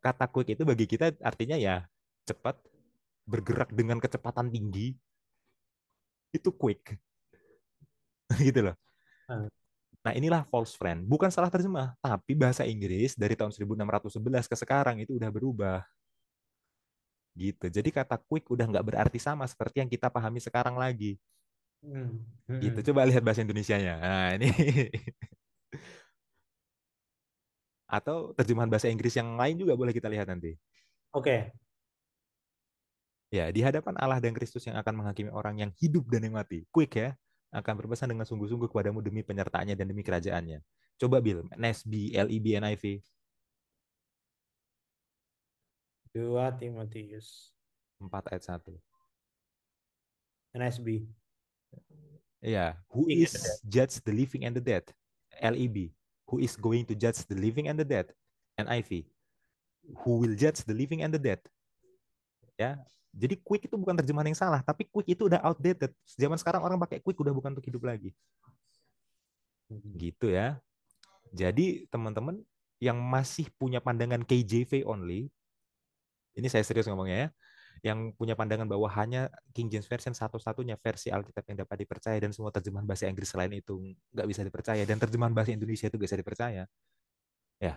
Kata quick itu bagi kita artinya ya cepat, bergerak dengan kecepatan tinggi, itu quick. Gitu loh. eh, Nah inilah false friend. Bukan salah terjemah, tapi bahasa Inggris dari tahun 1611 ke sekarang itu udah berubah. Gitu. Jadi kata quick udah nggak berarti sama seperti yang kita pahami sekarang lagi. hmm, Gitu. hmm. Coba lihat bahasa Indonesianya. Nah ini atau terjemahan bahasa Inggris yang lain juga boleh kita lihat nanti. Oke. Ya, di hadapan Allah dan Kristus yang akan menghakimi orang yang hidup dan yang mati. Quick ya, akan berpesan dengan sungguh-sungguh kepadamu demi penyertaannya dan demi kerajaannya. Coba Bill, NSB, LEB, NIV. 2 Timotius. 4 ayat 1. NSB. Ya, who King and the Dead. is judge the living and the dead? LEB, who is going to judge the living and the dead? NIV, who will judge the living and the dead? Ya, jadi quick itu bukan terjemahan yang salah, tapi quick itu udah outdated. Zaman sekarang orang pakai quick udah bukan untuk hidup lagi. Hmm. Gitu ya. Jadi teman-teman yang masih punya pandangan KJV only, ini saya serius ngomongnya ya, yang punya pandangan bahwa hanya King James Version satu-satunya versi Alkitab yang dapat dipercaya dan semua terjemahan bahasa Inggris selain itu nggak bisa dipercaya dan terjemahan bahasa Indonesia itu nggak bisa dipercaya, ya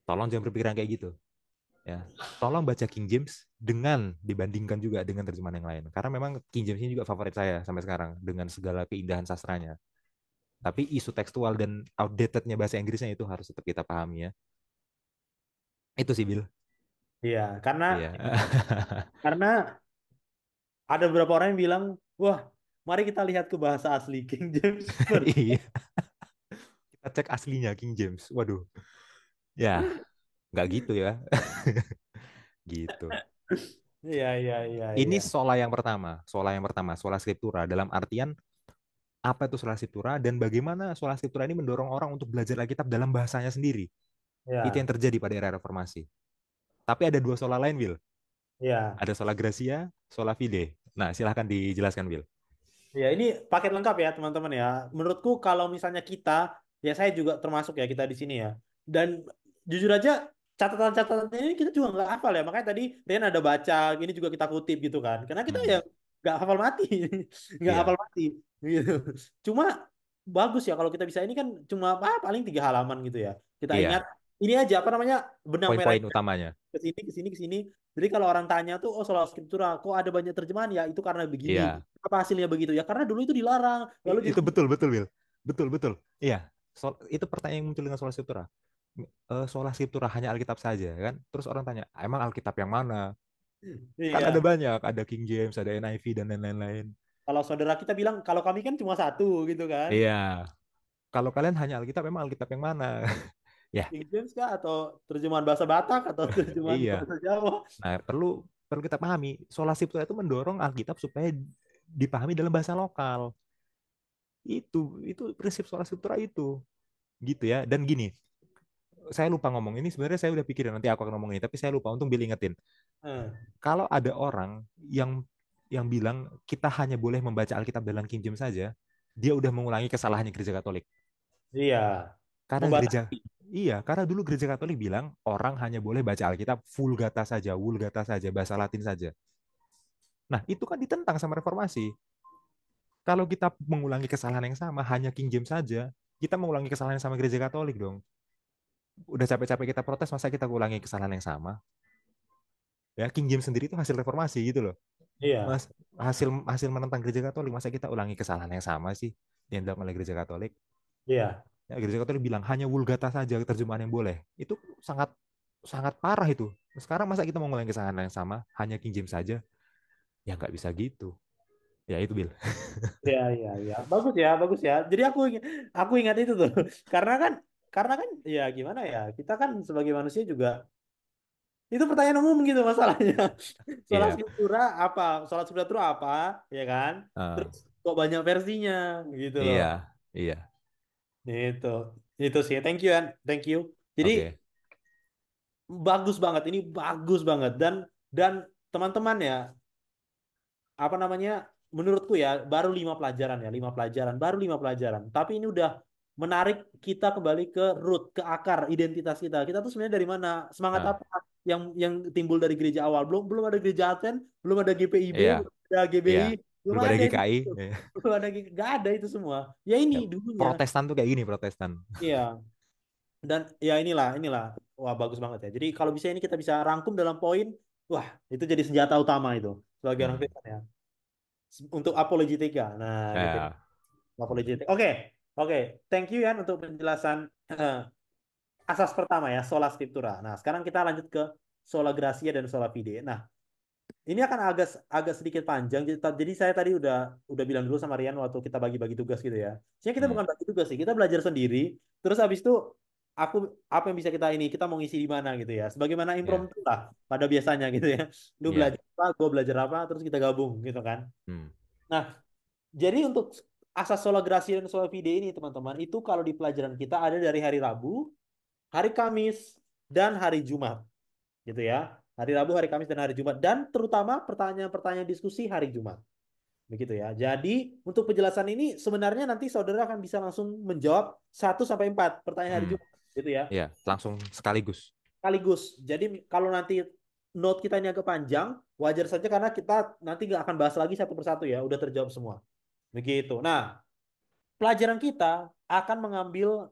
tolong jangan berpikiran kayak gitu. Ya, tolong baca King James dengan dibandingkan juga dengan terjemahan yang lain. Karena memang King James ini juga favorit saya sampai sekarang dengan segala keindahan sastranya. Tapi isu tekstual dan outdatednya bahasa Inggrisnya itu harus tetap kita pahami ya. Itu sih Bill. Iya, karena Iya. karena ada beberapa orang yang bilang, wah, mari kita lihat ke bahasa asli King James Version. Iya. Kita cek aslinya King James. Waduh. Ya, nggak gitu ya. Gitu. Iya, iya, iya, Ini iya. sola scriptura dalam artian apa itu sola scriptura dan bagaimana sola scriptura ini mendorong orang untuk belajar Alkitab dalam bahasanya sendiri. Itu yang Iya, terjadi pada era reformasi. Tapi ada dua sola lain, Will. iya. Ada sola gracia, sola fide. Nah, silahkan dijelaskan, Will. Ya, ini paket lengkap ya, teman-teman ya. Menurutku kalau misalnya kita, ya saya juga termasuk ya kita di sini ya. Dan jujur aja, catatan-catatan ini kita juga nggak hafal ya. Makanya tadi Rian ada baca, ini juga kita kutip gitu kan. Karena kita ya Hmm. nggak hafal mati, nggak hafal Iya, mati gitu. Cuma bagus ya kalau kita bisa, ini kan cuma paling 3 halaman gitu ya. Kita ingat iya. ini aja apa namanya, benang Poin-poin merahnya utamanya. ke sini ke sini ke sini. Jadi kalau orang tanya tuh, oh soal skriptura kok ada banyak terjemahan ya, itu karena begini. Iya. Apa hasilnya begitu ya? Karena dulu itu dilarang. Lalu jadi Itu betul, betul, Will. Betul, betul. Iya. Itu pertanyaan yang muncul dengan soal scriptura. Sola scriptura hanya Alkitab saja kan? Terus orang tanya, emang Alkitab yang mana? Kan ada iya. banyak, ada King James, ada NIV dan lain-lain. Kalau saudara kita bilang kalau kami kan cuma satu gitu kan. Iya, kalau kalian hanya Alkitab, emang Alkitab yang mana? Ya, King James kah atau terjemahan bahasa Batak atau terjemahan iya. bahasa Jawa? Nah, perlu perlu kita pahami, sola scriptura itu mendorong Alkitab supaya dipahami dalam bahasa lokal. Itu prinsip sola scriptura itu, gitu ya. Dan gini, saya lupa ngomong ini, sebenarnya saya udah pikirin nanti aku akan ngomong ini, tapi saya lupa, untung Bill ingetin. Eh, Kalau ada orang yang bilang kita hanya boleh membaca Alkitab dalam King James saja, dia udah mengulangi kesalahannya gereja Katolik. iya, Karena gereja, membatasi. iya, karena dulu gereja Katolik bilang orang hanya boleh baca Alkitab vulgata saja, vulgata saja, bahasa Latin saja. Nah, itu kan ditentang sama reformasi. Kalau kita mengulangi kesalahan yang sama, hanya King James saja, kita mengulangi kesalahan yang sama gereja Katolik dong. Udah capek-capek kita protes, masa kita ulangi kesalahan yang sama? Ya, King James sendiri itu hasil reformasi gitu loh. Iya, Mas, hasil hasil menentang gereja Katolik, masa kita ulangi kesalahan yang sama sih yang dilakukan oleh gereja Katolik? iya, Ya, gereja Katolik bilang hanya Vulgata saja terjemahan yang boleh. Itu sangat sangat parah itu. Sekarang masa kita mau ngulangi kesalahan yang sama hanya King James saja? Ya nggak bisa gitu. Ya itu Bill. iya, iya, iya. Bagus ya, bagus ya. Jadi aku ingat itu tuh. Karena kan, ya gimana ya? Kita kan sebagai manusia juga itu pertanyaan umum gitu masalahnya. Sholat Iya. Scriptura apa? Sholat Scriptura apa? Ya kan? Uh, Terus kok banyak versinya gitu loh. iya. Iya. Itu. Itu sih. Thank you, An. Thank you. Jadi Oke. bagus banget. Ini bagus banget. Dan teman-teman ya, apa namanya, menurutku ya baru 5 pelajaran ya, 5 pelajaran, baru 5 pelajaran, tapi ini udah menarik kita kembali ke root, ke akar identitas kita. Kita tuh sebenarnya dari mana, semangat Uh, apa yang timbul dari gereja awal. Belum belum ada gereja Advent, belum ada GPIB, iya. belum ada Iya. GBI, belum Belum ada ada itu. GKI. Iya. Belum ada, nggak ada itu semua ya, ini Ya, dulunya. Protestan tuh kayak gini Protestan. Iya. Dan ya inilah, wah bagus banget ya. Jadi kalau bisa ini kita bisa rangkum dalam poin, wah itu jadi senjata utama itu sebagai orang Hmm. Kristen ya, untuk apologetika. Nah, gitu ya. Ya. Apologetika. Oke, oke. Thank you Yan untuk penjelasan asas pertama ya, sola scriptura. Nah, sekarang kita lanjut ke sola gratia dan sola fide. Nah, ini akan agak agak sedikit panjang. Jadi saya tadi udah bilang dulu sama Rian waktu kita bagi-bagi tugas gitu ya. Sebenarnya kita Hmm. bukan bagi tugas sih, kita belajar sendiri. Terus habis itu aku apa yang bisa kita mau ngisi di mana gitu ya. Sebagaimana Ya. impromptu lah pada biasanya gitu ya. Lu Ya. belajar apa, gue belajar apa, terus kita gabung gitu kan. Hmm. Nah, jadi untuk asas sola gratia dan sola fide ini teman-teman, itu kalau di pelajaran kita ada dari hari Rabu, hari Kamis, dan hari Jumat gitu ya. Hari Rabu, hari Kamis, dan hari Jumat. Dan terutama pertanyaan-pertanyaan diskusi hari Jumat. Begitu ya. Jadi untuk penjelasan ini sebenarnya nanti saudara akan bisa langsung menjawab 1 sampai 4 pertanyaan hari Hmm. Jumat. Gitu ya. Ya, langsung sekaligus. Sekaligus. Jadi kalau nanti note kita ini agak panjang, wajar saja karena kita nanti nggak akan bahas lagi satu persatu ya. Udah terjawab semua. Begitu. Nah, pelajaran kita akan mengambil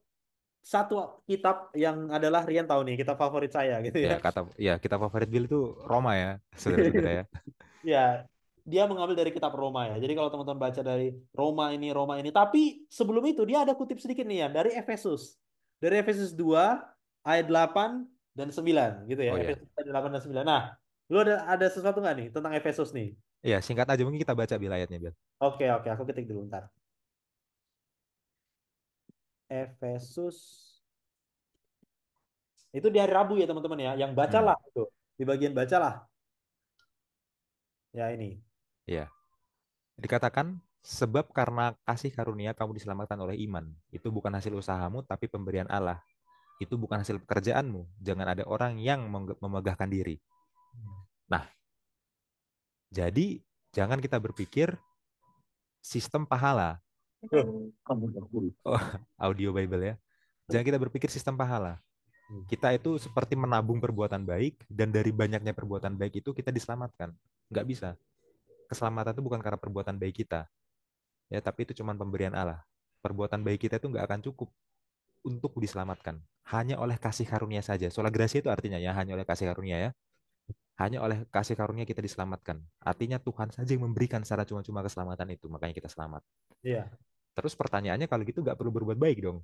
satu kitab yang adalah, Rian tahu nih, kitab favorit saya gitu Ya, ya. kita favorit Bill itu Roma ya, saudara-saudara ya. Ya, dia mengambil dari kitab Roma ya. Jadi kalau teman-teman baca dari Roma ini. Tapi sebelum itu dia ada kutip sedikit nih ya dari Efesus. Dari Efesus 2 ayat 8 dan 9 gitu ya. Oh ya. Efesus ayat 8 dan 9. Nah, lu ada sesuatu nggak nih tentang Efesus nih? Ya, singkat aja mungkin kita baca Bill ayatnya, Bill. Oke, oke, aku ketik dulu ntar. Efesus itu di hari Rabu ya teman-teman ya. Yang Hmm. bacalah itu. Di bagian bacalah. Ya ini. Ya. Dikatakan, sebab karena kasih karunia kamu diselamatkan oleh iman. Itu bukan hasil usahamu, tapi pemberian Allah. Itu bukan hasil pekerjaanmu. Jangan ada orang yang memegahkan diri. Nah, jadi jangan kita berpikir sistem pahala. Oh, audio Bible ya. Jangan kita berpikir sistem pahala. Kita itu seperti menabung perbuatan baik, dan dari banyaknya perbuatan baik itu kita diselamatkan. Nggak bisa. keselamatan itu bukan karena perbuatan baik kita, ya, tapi itu cuma pemberian Allah. Perbuatan baik kita itu nggak akan cukup untuk diselamatkan. Hanya oleh kasih karunia saja. Sola gratia itu artinya ya hanya oleh kasih karunia ya. Hanya oleh kasih karunia kita diselamatkan. Artinya Tuhan saja yang memberikan secara cuma-cuma keselamatan itu, makanya kita selamat. Iya, Terus pertanyaannya kalau gitu nggak perlu berbuat baik dong.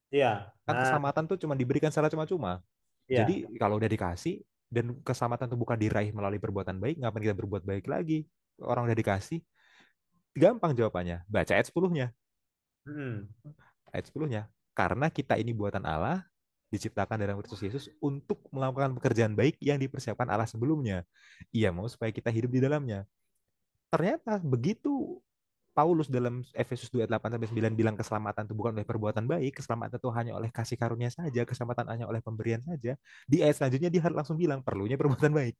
iya. Kan Nah, keselamatan tuh cuma diberikan secara cuma-cuma. Jadi iya. kalau udah dikasih dan keselamatan itu bukan diraih melalui perbuatan baik, ngapain kita berbuat baik lagi? Orang udah dikasih, gampang jawabannya. Baca ayat 10-nya. Hmm. Ayat 10-nya. Karena kita ini buatan Allah, diciptakan dalam Kristus Yesus untuk melakukan pekerjaan baik yang dipersiapkan Allah sebelumnya. Ia mau supaya kita hidup di dalamnya. Ternyata begitu Paulus dalam Efesus 2 ayat 8 sampai 9 bilang keselamatan itu bukan oleh perbuatan baik, keselamatan itu hanya oleh kasih karunia saja, keselamatan hanya oleh pemberian saja. Di ayat selanjutnya dia langsung bilang perlunya perbuatan baik.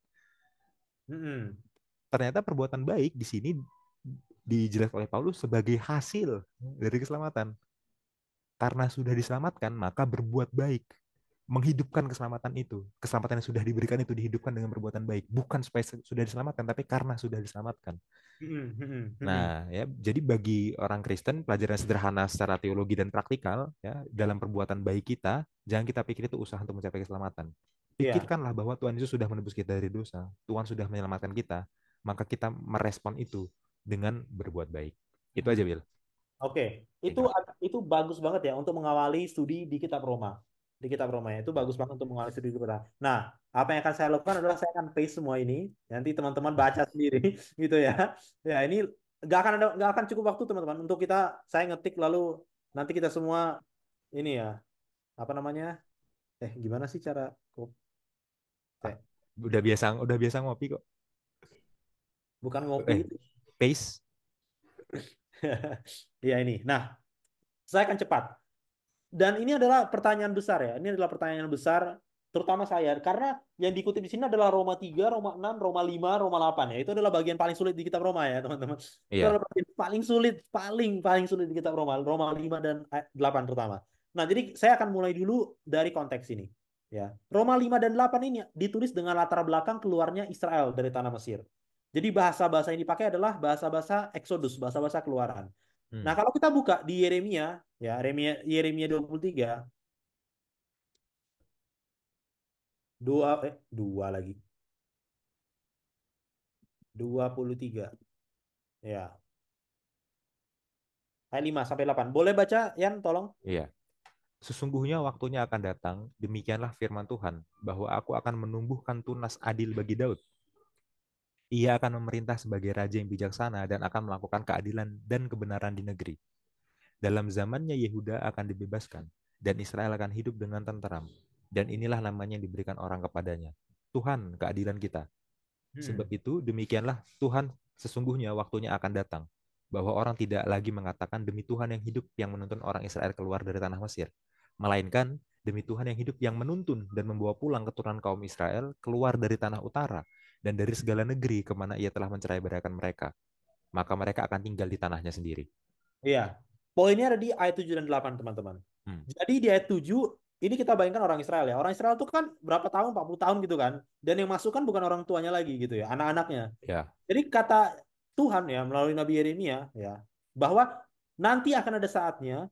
Hmm. Ternyata perbuatan baik di sini dijelaskan oleh Paulus sebagai hasil dari keselamatan. Karena sudah diselamatkan, maka berbuat baik. Menghidupkan keselamatan itu. Keselamatan yang sudah diberikan itu dihidupkan dengan perbuatan baik. Bukan supaya sudah diselamatkan, tapi karena sudah diselamatkan. Hmm. Hmm. Hmm. Nah, ya, jadi bagi orang Kristen, pelajaran sederhana secara teologi dan praktikal, ya, dalam perbuatan baik kita, jangan kita pikir itu usaha untuk mencapai keselamatan. Iya. Pikirkanlah bahwa Tuhan Yesus sudah menebus kita dari dosa, Tuhan sudah menyelamatkan kita, maka kita merespon itu dengan berbuat baik. Itu Hmm. aja, Bill. Oke, itu Singkat. itu bagus banget ya untuk mengawali studi di Kitab Roma. Di Kitab Roma ya, itu Ya. bagus banget untuk mengawali studi di Kitab Roma. Nah, apa yang akan saya lakukan adalah saya akan paste semua ini, nanti teman-teman baca sendiri, gitu ya. Ya, ini nggak akan cukup waktu teman-teman untuk kita saya ngetik lalu nanti kita semua ini ya, apa namanya? Gimana sih cara Ah, teh? udah biasa ngopi kok. Bukan ngopi Eh, itu. pace. Iya ini. Nah, saya akan cepat. Dan ini adalah pertanyaan besar ya. Ini adalah pertanyaan besar terutama saya karena yang dikutip di sini adalah Roma 3, Roma 6, Roma 5, Roma 8 ya. Itu adalah bagian paling sulit di kitab Roma ya, teman-teman. Itu Iya. adalah bagian paling sulit, paling sulit di kitab Roma, Roma 5 dan 8 terutama. Nah, jadi saya akan mulai dulu dari konteks ini ya. Roma 5 dan 8 ini ditulis dengan latar belakang keluarnya Israel dari tanah Mesir. Jadi bahasa-bahasa yang dipakai adalah bahasa-bahasa Exodus, bahasa-bahasa keluaran. Nah, Hmm. kalau kita buka di Yeremia, ya, Yeremia 23, dua lagi, 23. Ya, ayat 5 sampai 8. Boleh baca, Yan, tolong? Iya. Sesungguhnya waktunya akan datang, demikianlah firman Tuhan, bahwa aku akan menumbuhkan tunas adil bagi Daud. Ia akan memerintah sebagai raja yang bijaksana dan akan melakukan keadilan dan kebenaran di negeri. Dalam zamannya Yehuda akan dibebaskan, dan Israel akan hidup dengan tenteram. Dan inilah namanya yang diberikan orang kepadanya. Tuhan, keadilan kita. Sebab Hmm. itu, demikianlah Tuhan sesungguhnya waktunya akan datang. Bahwa orang tidak lagi mengatakan demi Tuhan yang hidup yang menuntun orang Israel keluar dari tanah Mesir. Melainkan demi Tuhan yang hidup yang menuntun dan membawa pulang keturunan kaum Israel keluar dari tanah utara dan dari segala negeri kemana ia telah mencerai beraikan mereka. Maka mereka akan tinggal di tanahnya sendiri. Iya. Poinnya ada di ayat 7 dan 8, teman-teman. Hmm. Jadi di ayat 7, ini kita bayangkan orang Israel ya. Orang Israel itu kan berapa tahun, 40 tahun gitu kan. Dan yang masuk kan bukan orang tuanya lagi gitu ya, anak-anaknya. Ya. Jadi kata Tuhan ya, melalui Nabi Yeremia ya, bahwa nanti akan ada saatnya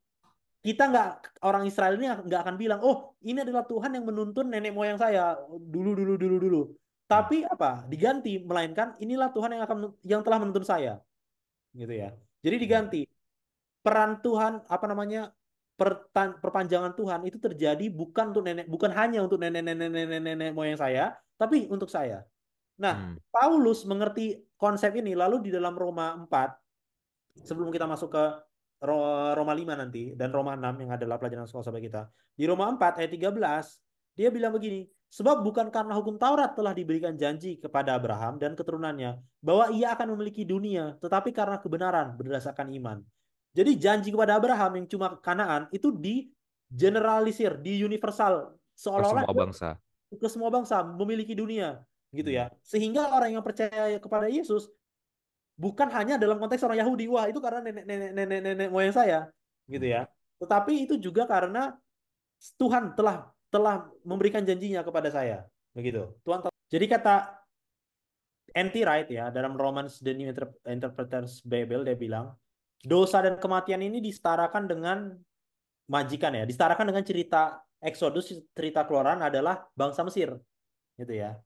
kita nggak orang Israel ini nggak akan bilang, oh ini adalah Tuhan yang menuntun nenek moyang saya dulu dulu dulu dulu. Hmm. Tapi apa? Diganti, melainkan inilah Tuhan yang telah menuntun saya, gitu ya. Jadi Hmm. diganti peran Tuhan apa namanya perpanjangan Tuhan itu terjadi bukan hanya untuk nenek moyang saya, tapi untuk saya. Nah, Hmm. Paulus mengerti konsep ini lalu di dalam Roma 4 sebelum kita masuk ke Roma 5 nanti dan Roma 6 yang adalah pelajaran sekolah sahabat kita. Di Roma 4 ayat 13 dia bilang begini, sebab bukan karena hukum Taurat telah diberikan janji kepada Abraham dan keturunannya bahwa ia akan memiliki dunia, tetapi karena kebenaran berdasarkan iman. Jadi janji kepada Abraham yang cuma Kanaan itu di generalisir, di universal, Ke seolah-olah semua dia bangsa. ke semua bangsa memiliki dunia gitu Hmm. ya. Sehingga orang yang percaya kepada Yesus bukan hanya dalam konteks orang Yahudi, wah itu karena nenek moyang saya, gitu Hmm. ya. Tetapi itu juga karena Tuhan telah memberikan janjinya kepada saya, begitu. Jadi kata N.T. Wright ya dalam Romans The New Interpreter's Bible dia bilang dosa dan kematian ini disetarakan dengan majikan ya, disetarakan dengan cerita Exodus, cerita keluaran adalah bangsa Mesir gitu ya.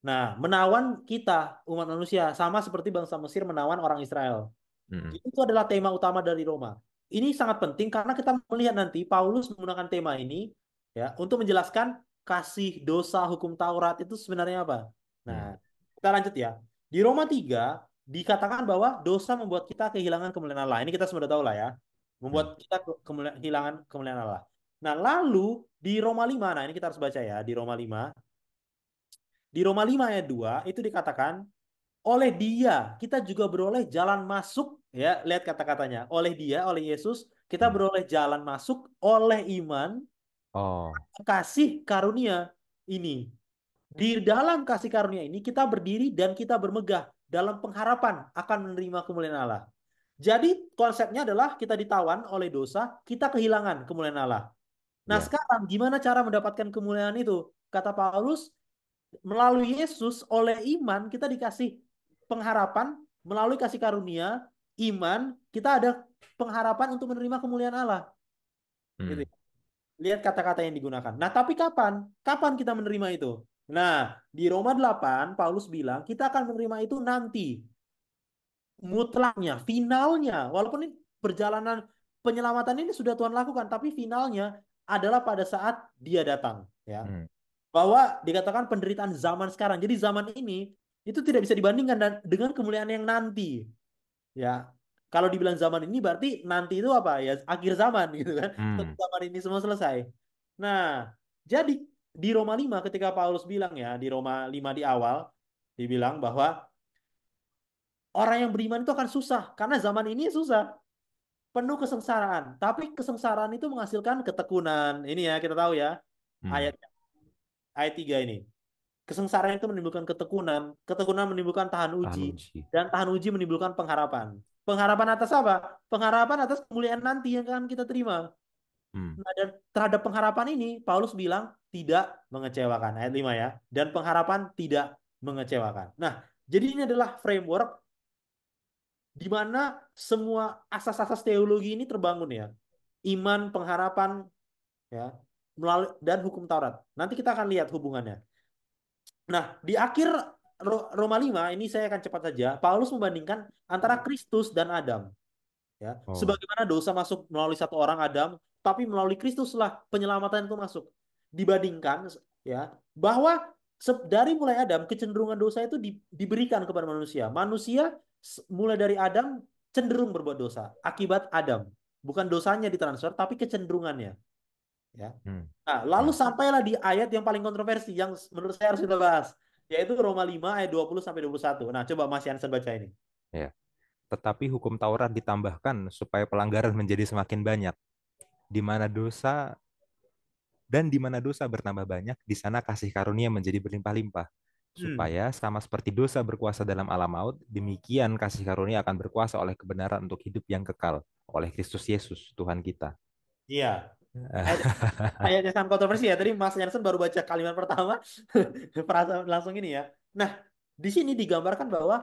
Nah, menawan kita umat manusia sama seperti bangsa Mesir menawan orang Israel. Mm-mm. Itu adalah tema utama dari Roma. Ini sangat penting karena kita melihat nanti Paulus menggunakan tema ini ya untuk menjelaskan kasih dosa hukum Taurat itu sebenarnya apa. Nah, Mm. kita lanjut ya. Di Roma 3 dikatakan bahwa dosa membuat kita kehilangan kemuliaan Allah. Ini kita sudah tahu lah ya. Membuat Mm. kita kehilangan kemuliaan Allah. Nah, lalu di Roma 5, nah ini kita harus baca ya, di Roma 5. Di Roma 5 ayat 2 itu dikatakan oleh dia kita juga beroleh jalan masuk ya lihat kata-katanya oleh dia oleh Yesus kita Mm. beroleh jalan masuk oleh iman Oh. kasih karunia ini di dalam kasih karunia ini kita berdiri dan kita bermegah dalam pengharapan akan menerima kemuliaan Allah. Jadi konsepnya adalah kita ditawan oleh dosa kita kehilangan kemuliaan Allah. Nah Ya. sekarang gimana cara mendapatkan kemuliaan itu kata Paulus melalui Yesus oleh iman kita dikasih pengharapan melalui kasih karunia iman kita ada pengharapan untuk menerima kemuliaan Allah gitu Mm. ya. Lihat kata-kata yang digunakan. Nah, tapi kapan? Kapan kita menerima itu? Nah, di Roma 8 Paulus bilang kita akan menerima itu nanti mutlaknya, finalnya. Walaupun ini perjalanan penyelamatan ini sudah Tuhan lakukan, tapi finalnya adalah pada saat Dia datang, ya. Mm. Bahwa dikatakan penderitaan zaman sekarang. Jadi zaman ini itu tidak bisa dibandingkan dengan kemuliaan yang nanti. Ya, kalau dibilang zaman ini berarti nanti itu apa ya? Akhir zaman gitu kan. Setelah Mm. zaman ini semua selesai. Nah, jadi di Roma 5 ketika Paulus bilang ya, di Roma 5 di awal dibilang bahwa orang yang beriman itu akan susah karena zaman ini susah, penuh kesengsaraan. Tapi kesengsaraan itu menghasilkan ketekunan. Ini ya kita tahu ya. Mm. Ayat ayat 3 ini. Kesengsaraan itu menimbulkan ketekunan, ketekunan menimbulkan tahan Tahan uji, uji. dan tahan uji menimbulkan pengharapan. Pengharapan atas apa? Pengharapan atas kemuliaan nanti yang akan kita terima. Mm. Nah, dan terhadap pengharapan ini, Paulus bilang tidak mengecewakan. Ayat 5 ya. Dan pengharapan tidak mengecewakan. Nah, jadi ini adalah framework di mana semua asas-asas teologi ini terbangun ya. Iman, pengharapan, ya, melalui dan hukum Taurat. Nanti kita akan lihat hubungannya. Nah, di akhir Roma 5 ini saya akan cepat saja. Paulus membandingkan antara Kristus dan Adam, ya. Oh. Sebagaimana dosa masuk melalui satu orang Adam, tapi melalui Kristuslah penyelamatan itu masuk. Dibandingkan ya, bahwa dari mulai Adam kecenderungan dosa itu diberikan kepada manusia. Manusia mulai dari Adam cenderung berbuat dosa akibat Adam. Bukan dosanya ditransfer, tapi kecenderungannya, ya. Mm. Nah, lalu Ya. sampailah di ayat yang paling kontroversi yang menurut saya harus kita bahas, yaitu Roma 5 ayat 20 sampai 21. Nah, coba Mas Yansen baca ini. Ya. Tetapi hukum Taurat ditambahkan supaya pelanggaran menjadi semakin banyak. Di mana dosa di mana dosa bertambah banyak, di sana kasih karunia menjadi berlimpah-limpah. Hmm, Supaya sama seperti dosa berkuasa dalam alam maut, demikian kasih karunia akan berkuasa oleh kebenaran untuk hidup yang kekal oleh Kristus Yesus, Tuhan kita. iya. Ayat, ayatnya sangat kontroversi ya. Tadi Mas Yansen baru baca kalimat pertama, perasaan langsung ini ya. Nah, di sini digambarkan bahwa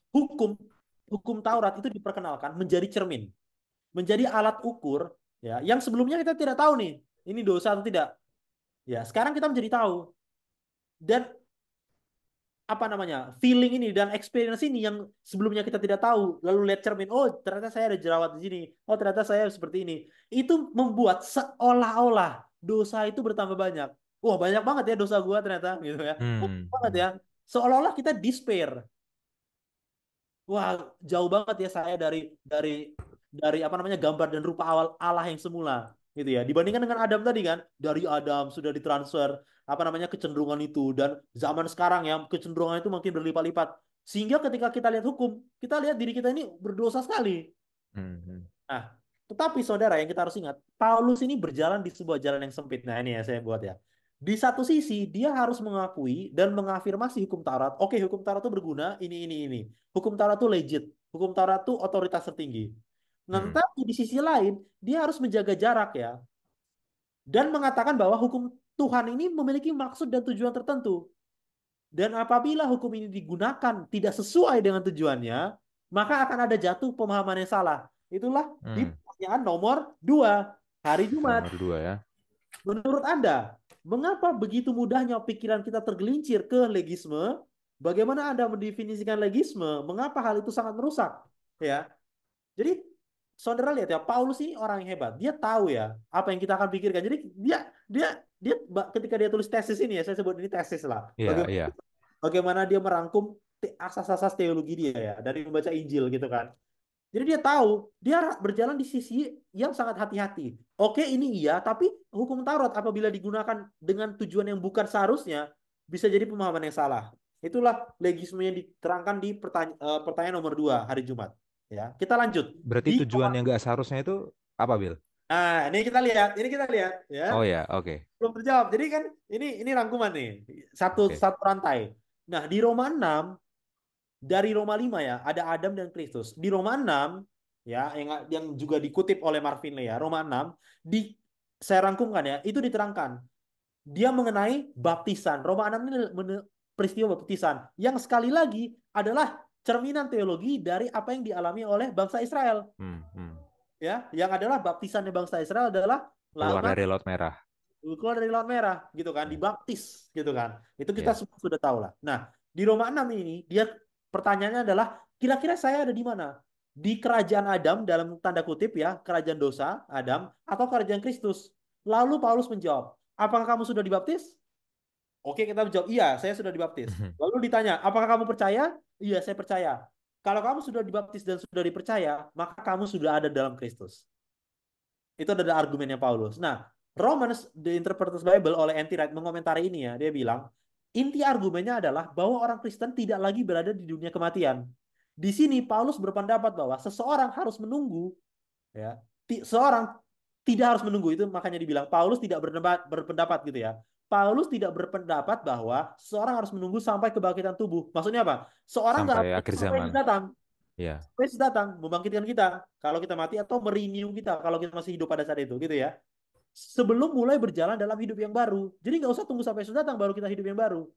hukum hukum Taurat itu diperkenalkan menjadi cermin, menjadi alat ukur ya, yang sebelumnya kita tidak tahu nih, ini dosa atau tidak. Ya, sekarang kita menjadi tahu. Dan apa namanya feeling ini dan experience ini yang sebelumnya kita tidak tahu lalu lihat cermin oh ternyata saya ada jerawat di sini oh ternyata saya seperti ini itu membuat seolah-olah dosa itu bertambah banyak wah banyak banget ya dosa gua ternyata gitu ya oh, Hmm. banget ya seolah-olah kita despair wah jauh banget ya saya dari dari apa namanya gambar dan rupa awal Allah yang semula gitu ya dibandingkan dengan Adam tadi kan dari Adam sudah ditransfer apa namanya kecenderungan itu dan zaman sekarang ya kecenderungan itu makin berlipat-lipat sehingga ketika kita lihat hukum kita lihat diri kita ini berdosa sekali. Hmm. Nah, tetapi saudara yang kita harus ingat, Paulus ini berjalan di sebuah jalan yang sempit. Nah, ini ya saya buat ya. Di satu sisi, dia harus mengakui dan mengafirmasi hukum Taurat. Oke, hukum Taurat itu berguna, ini. Hukum Taurat itu legit. Hukum Taurat itu otoritas tertinggi. Nah, Hmm. tetapi di sisi lain, dia harus menjaga jarak ya. Dan mengatakan bahwa hukum Tuhan ini memiliki maksud dan tujuan tertentu. Dan apabila hukum ini digunakan tidak sesuai dengan tujuannya, maka akan ada jatuh pemahaman yang salah. Itulah di Hmm, pertanyaan nomor 2, hari Jumat. nomor dua ya. Menurut Anda, mengapa begitu mudahnya pikiran kita tergelincir ke legisme? Bagaimana Anda mendefinisikan legisme? Mengapa hal itu sangat merusak? Ya, jadi saudara lihat ya, Paulus ini orang yang hebat. Dia tahu ya apa yang kita akan pikirkan. Jadi dia ketika dia tulis tesis ini ya, saya sebut ini tesis lah. Iya, Bagaimana iya. bagaimana dia merangkum asas-asas teologi dia ya dari membaca Injil gitu kan. Jadi dia tahu dia berjalan di sisi yang sangat hati-hati. Oke, ini iya, tapi hukum Taurat apabila digunakan dengan tujuan yang bukan seharusnya bisa jadi pemahaman yang salah. Itulah legisme yang diterangkan di pertanyaan nomor 2 hari Jumat. Ya, kita lanjut Berarti di tujuan yang nggak seharusnya itu apa, Bil? Nah, ini kita lihat ya. Oh ya, oke. Belum terjawab. Jadi kan ini rangkuman nih. Satu Oke. satu rantai. Nah, di Roma 6 dari Roma 5 ya, ada Adam dan Kristus. Di Roma 6 ya yang juga dikutip oleh Marvin Lea, Roma 6 di saya rangkumkan ya, itu diterangkan. Dia mengenai baptisan. Roma 6 ini peristiwa baptisan yang sekali lagi adalah cerminan teologi dari apa yang dialami oleh bangsa Israel. Hmm, hmm. Ya, yang adalah baptisannya bangsa Israel adalah Keluar lama dari Laut Merah. keluar dari laut merah gitu kan, Ya. dibaptis gitu kan. Itu kita Ya. semua sudah tahu lah. Nah, di Roma 6 ini dia pertanyaannya adalah kira-kira saya ada di mana? Di kerajaan Adam dalam tanda kutip ya, kerajaan dosa Adam atau kerajaan Kristus? Lalu Paulus menjawab, apakah kamu sudah dibaptis? Oke, kita menjawab, iya, saya sudah dibaptis. Lalu ditanya, apakah kamu percaya? Iya, saya percaya. Kalau kamu sudah dibaptis dan sudah dipercaya, maka kamu sudah ada dalam Kristus. Itu adalah argumennya Paulus. Nah, Romans, The Interpreter's Bible oleh N.T. Wright mengomentari ini ya. Dia bilang, inti argumennya adalah bahwa orang Kristen tidak lagi berada di dunia kematian. Di sini Paulus berpendapat bahwa seseorang harus menunggu, ya, seorang tidak harus menunggu itu makanya dibilang Paulus tidak berpendapat gitu ya. Paulus tidak berpendapat bahwa seseorang harus menunggu sampai kebangkitan tubuh. Maksudnya apa? Seorang nggak Sampai harus menunggu akhir sampai zaman. Yesus datang. Ya. Yesus datang membangkitkan kita kalau kita mati atau merenew kita kalau kita masih hidup pada saat itu gitu ya, sebelum mulai berjalan dalam hidup yang baru. Jadi nggak usah tunggu sampai Yesus datang baru kita hidup yang baru.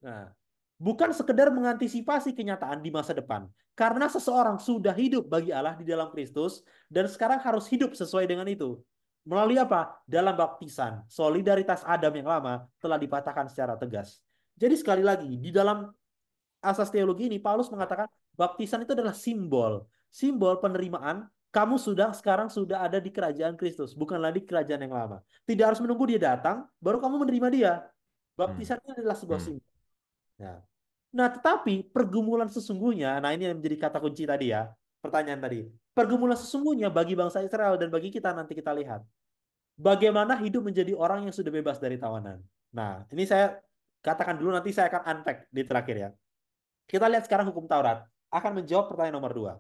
Nah, bukan sekedar mengantisipasi kenyataan di masa depan, karena seseorang sudah hidup bagi Allah di dalam Kristus dan sekarang harus hidup sesuai dengan itu. Melalui apa? Dalam baptisan. Solidaritas Adam yang lama telah dipatahkan secara tegas. Jadi sekali lagi, di dalam asas teologi ini Paulus mengatakan baptisan itu adalah simbol penerimaan kamu sekarang sudah ada di kerajaan Kristus, bukanlah di kerajaan yang lama. Tidak harus menunggu dia datang baru kamu menerima dia. Hmm, Baptisan itu adalah sebuah hmm. simbol. Nah, nah, tetapi pergumulan sesungguhnya, nah ini yang menjadi kata kunci tadi ya, pertanyaan tadi. Pergumulan sesungguhnya bagi bangsa Israel dan bagi kita nanti kita lihat. Bagaimana hidup menjadi orang yang sudah bebas dari tawanan. Nah, ini saya katakan dulu nanti saya akan unpack di terakhir ya. Kita lihat sekarang hukum Taurat akan menjawab pertanyaan nomor 2.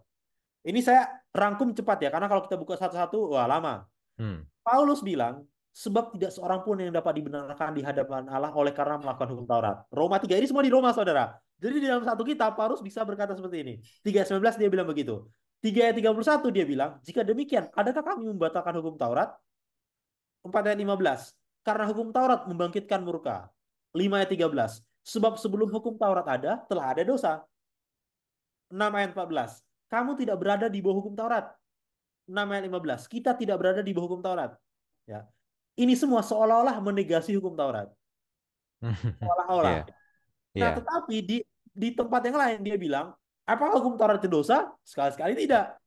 Ini saya rangkum cepat ya, karena kalau kita buka satu-satu, wah lama. Hmm. Paulus bilang, sebab tidak seorang pun yang dapat dibenarkan di hadapan Allah oleh karena melakukan hukum Taurat. Roma 3 ini semua di Roma, saudara. Jadi di dalam satu kitab, Paulus bisa berkata seperti ini. 3:19 dia bilang begitu. 3:31 dia bilang, jika demikian, adakah kami membatalkan hukum Taurat? 4:15. Karena hukum Taurat membangkitkan murka. 5:13. Sebab sebelum hukum Taurat ada, telah ada dosa. 6:14. Kamu tidak berada di bawah hukum Taurat. 6:15. Kita tidak berada di bawah hukum Taurat. Ya. Ini semua seolah-olah menegasi hukum Taurat. Seolah-olah. Iya, Nah, iya. tetapi di tempat yang lain dia bilang, apakah hukum Taurat itu dosa? Sekali-sekali tidak.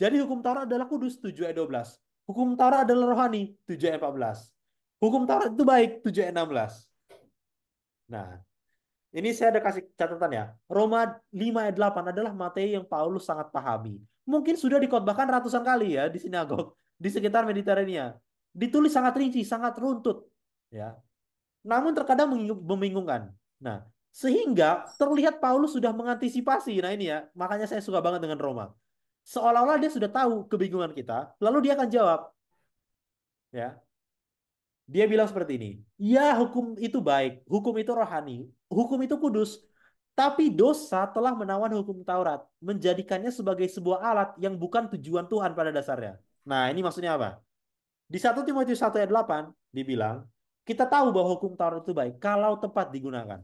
Jadi hukum Taurat adalah kudus 7:12. Hukum Taurat adalah rohani 7:14. Hukum Taurat itu baik 7:16. Nah, ini saya ada kasih catatan ya. Roma 5:8 adalah materi yang Paulus sangat pahami. Mungkin sudah dikhotbahkan ratusan kali ya di sinagog di sekitar Mediterania. Ditulis sangat rinci, sangat runtut, ya. Namun terkadang membingungkan. Nah, sehingga terlihat Paulus sudah mengantisipasi. Nah, ini ya, makanya saya suka banget dengan Roma. Seolah-olah dia sudah tahu kebingungan kita, lalu dia akan jawab, ya. Dia bilang seperti ini, ya hukum itu baik, hukum itu rohani, hukum itu kudus, tapi dosa telah menawan hukum Taurat, menjadikannya sebagai sebuah alat yang bukan tujuan Tuhan pada dasarnya. Nah, ini maksudnya apa? Di 1 Timotius 1:8 dibilang, kita tahu bahwa hukum Taurat itu baik kalau tepat digunakan.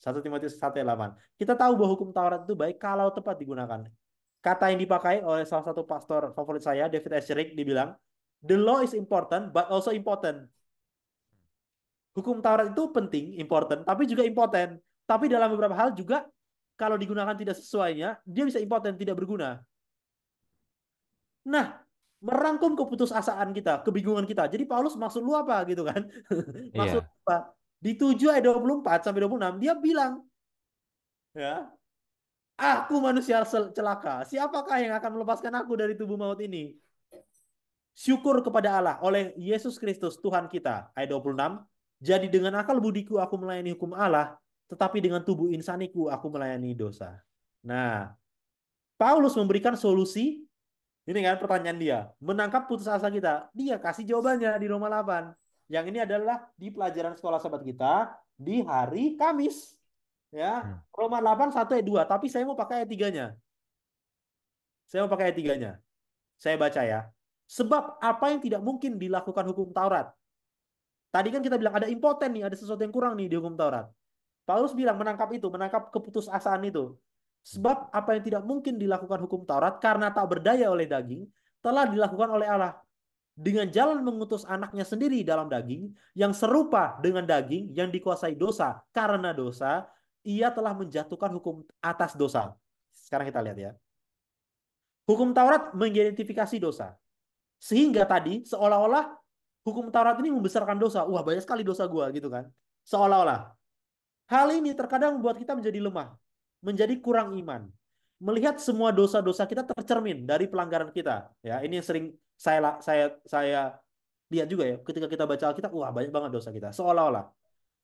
1 Timotius 1 ayat 8. Kita tahu bahwa hukum Taurat itu baik kalau tepat digunakan. Kata yang dipakai oleh salah satu pastor favorit saya, David Esherick, dibilang, the law is important but also important. Hukum Taurat itu penting, important, tapi juga impoten. Tapi dalam beberapa hal juga kalau digunakan tidak sesuainya, dia bisa impoten, tidak berguna. Nah, merangkum keputusasaan kita, kebingungan kita. Jadi Paulus maksud lu apa gitu kan? Maksud Iya, apa? Di 7 ayat 24 sampai 26 dia bilang, ya, aku manusia celaka. Siapakah yang akan melepaskan aku dari tubuh maut ini? Syukur kepada Allah oleh Yesus Kristus Tuhan kita. Ayat 26. Jadi dengan akal budiku aku melayani hukum Allah, tetapi dengan tubuh insaniku aku melayani dosa. Nah, Paulus memberikan solusi. Ini kan pertanyaan dia. Menangkap putus asa kita. Dia kasih jawabannya di Roma 8. Yang ini adalah di pelajaran sekolah sahabat kita di hari Kamis. Ya, hmm, Roma 8 1 ayat 2. Tapi saya mau pakai ayat 3-nya. Saya mau pakai ayat 3-nya. Saya baca ya. Sebab apa yang tidak mungkin dilakukan hukum Taurat. Tadi kan kita bilang ada impoten nih, ada sesuatu yang kurang nih di hukum Taurat. Paulus bilang menangkap itu, menangkap keputusasaan itu. hmm, Sebab apa yang tidak mungkin dilakukan hukum Taurat karena tak berdaya oleh daging, telah dilakukan oleh Allah. Dengan jalan mengutus anaknya sendiri dalam daging, yang serupa dengan daging yang dikuasai dosa. Karena dosa, ia telah menjatuhkan hukum atas dosa. Sekarang kita lihat ya. Hukum Taurat mengidentifikasi dosa. Sehingga tadi seolah-olah hukum Taurat ini membesarkan dosa. Wah, banyak sekali dosa gua gitu kan. Seolah-olah. Hal ini terkadang membuat kita menjadi lemah, menjadi kurang iman. Melihat semua dosa-dosa kita tercermin dari pelanggaran kita. Ya, ini yang sering saya lihat juga ya ketika kita baca Alkitab, wah banyak banget dosa kita. Seolah-olah.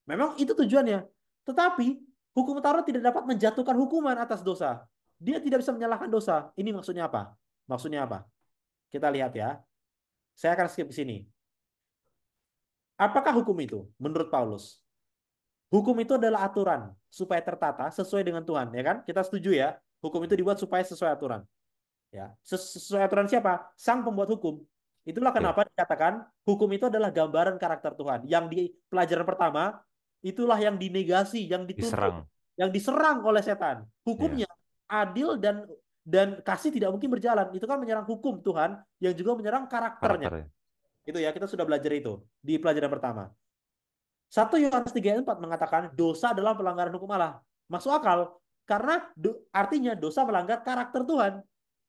Memang itu tujuannya. Tetapi hukum Taurat tidak dapat menjatuhkan hukuman atas dosa. Dia tidak bisa menyalahkan dosa. Ini maksudnya apa? Maksudnya apa? Kita lihat ya. Saya akan skip di sini. Apakah hukum itu menurut Paulus? Hukum itu adalah aturan supaya tertata sesuai dengan Tuhan, ya kan? Kita setuju ya. Hukum itu dibuat supaya sesuai aturan. Ya, sesuai aturan siapa? Sang pembuat hukum. Itulah ya, kenapa dikatakan hukum itu adalah gambaran karakter Tuhan. Yang di pelajaran pertama, itulah yang dinegasi, yang dituntut, diserang. yang diserang oleh setan. Ya, Hukumnya adil dan kasih tidak mungkin berjalan. Itu kan menyerang hukum Tuhan yang juga menyerang karakternya. karakternya. Itu ya, kita sudah belajar itu di pelajaran pertama. 1 Yohanes 3 ayat 4 mengatakan dosa adalah pelanggaran hukum Allah. Masuk akal. Karena artinya dosa melanggar karakter Tuhan.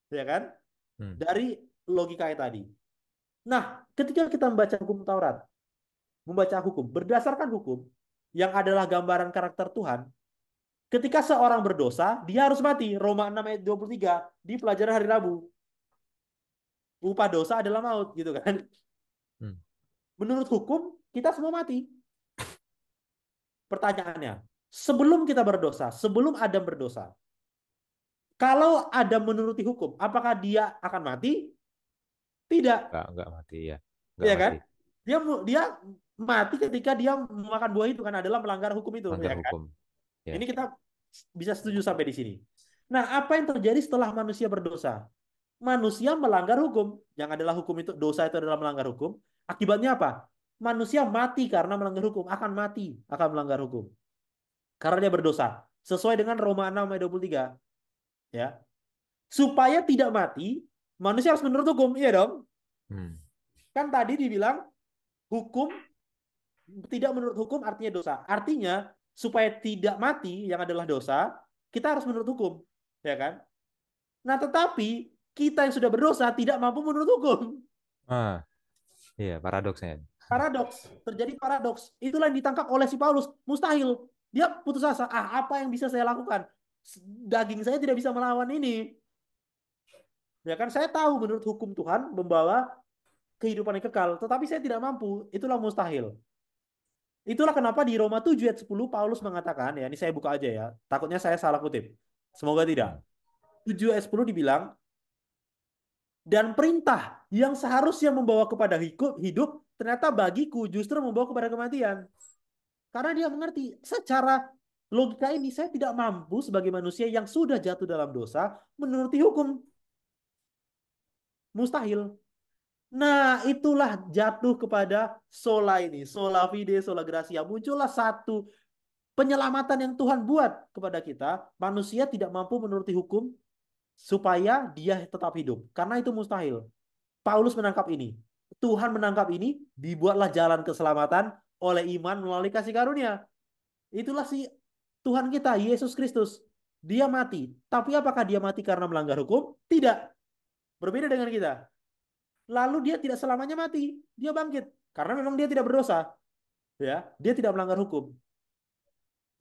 Ya kan? Hmm. Dari logika tadi. Nah, ketika kita membaca hukum Taurat, membaca hukum, berdasarkan hukum, yang adalah gambaran karakter Tuhan, ketika seorang berdosa, dia harus mati. Roma 6 ayat 23 di pelajaran hari Rabu. Upah dosa adalah maut, gitu kan? Hmm. Menurut hukum, kita semua mati. Pertanyaannya, sebelum kita berdosa, sebelum Adam berdosa, kalau Adam menuruti hukum, apakah dia akan mati? Tidak, Nggak mati ya, nggak ya kan? mati. Dia mati ketika dia memakan buah itu kan adalah melanggar hukum itu, Melanggar ya kan? hukum. Ya, Ini kita bisa setuju sampai di sini. Nah, apa yang terjadi setelah manusia berdosa? Manusia melanggar hukum, yang adalah hukum itu, dosa itu adalah melanggar hukum. Akibatnya apa? Manusia mati karena melanggar hukum, akan mati, akan melanggar hukum. Karena dia berdosa. Sesuai dengan Roma 6 ayat 23, ya. Supaya tidak mati, manusia harus menurut hukum, iya dong. hmm. Kan tadi dibilang hukum tidak menurut hukum artinya dosa. Artinya supaya tidak mati yang adalah dosa, kita harus menurut hukum, ya kan? Nah, tetapi kita yang sudah berdosa tidak mampu menurut hukum. Ah, iya paradoksnya. Paradoks, terjadi paradoks. Itulah yang ditangkap oleh si Paulus. Mustahil. Dia putus asa. Ah, apa yang bisa saya lakukan? Daging saya tidak bisa melawan ini. Ya kan, saya tahu menurut hukum Tuhan membawa kehidupan yang kekal, tetapi saya tidak mampu. Itulah mustahil. Itulah kenapa di Roma 7 ayat 10 Paulus mengatakan, ya ini saya buka aja ya, takutnya saya salah kutip. Semoga tidak. Hmm. 7 ayat 10 dibilang, dan perintah yang seharusnya membawa kepada hidup, ternyata bagiku justru membawa kepada kematian. Karena dia mengerti, secara logika ini saya tidak mampu sebagai manusia yang sudah jatuh dalam dosa menuruti hukum. Mustahil. Nah, itulah jatuh kepada sola ini, sola fide, sola gratia. Muncullah satu Penyelamatan yang Tuhan buat kepada kita, manusia tidak mampu menuruti hukum supaya dia tetap hidup. Karena itu mustahil. Paulus menangkap ini. Tuhan menangkap ini, dibuatlah jalan keselamatan oleh iman melalui kasih karunia. Itulah si Tuhan kita, Yesus Kristus. Dia mati. Tapi apakah dia mati karena melanggar hukum? Tidak. Berbeda dengan kita. Lalu dia tidak selamanya mati. Dia bangkit. Karena memang dia tidak berdosa. Ya, dia tidak melanggar hukum.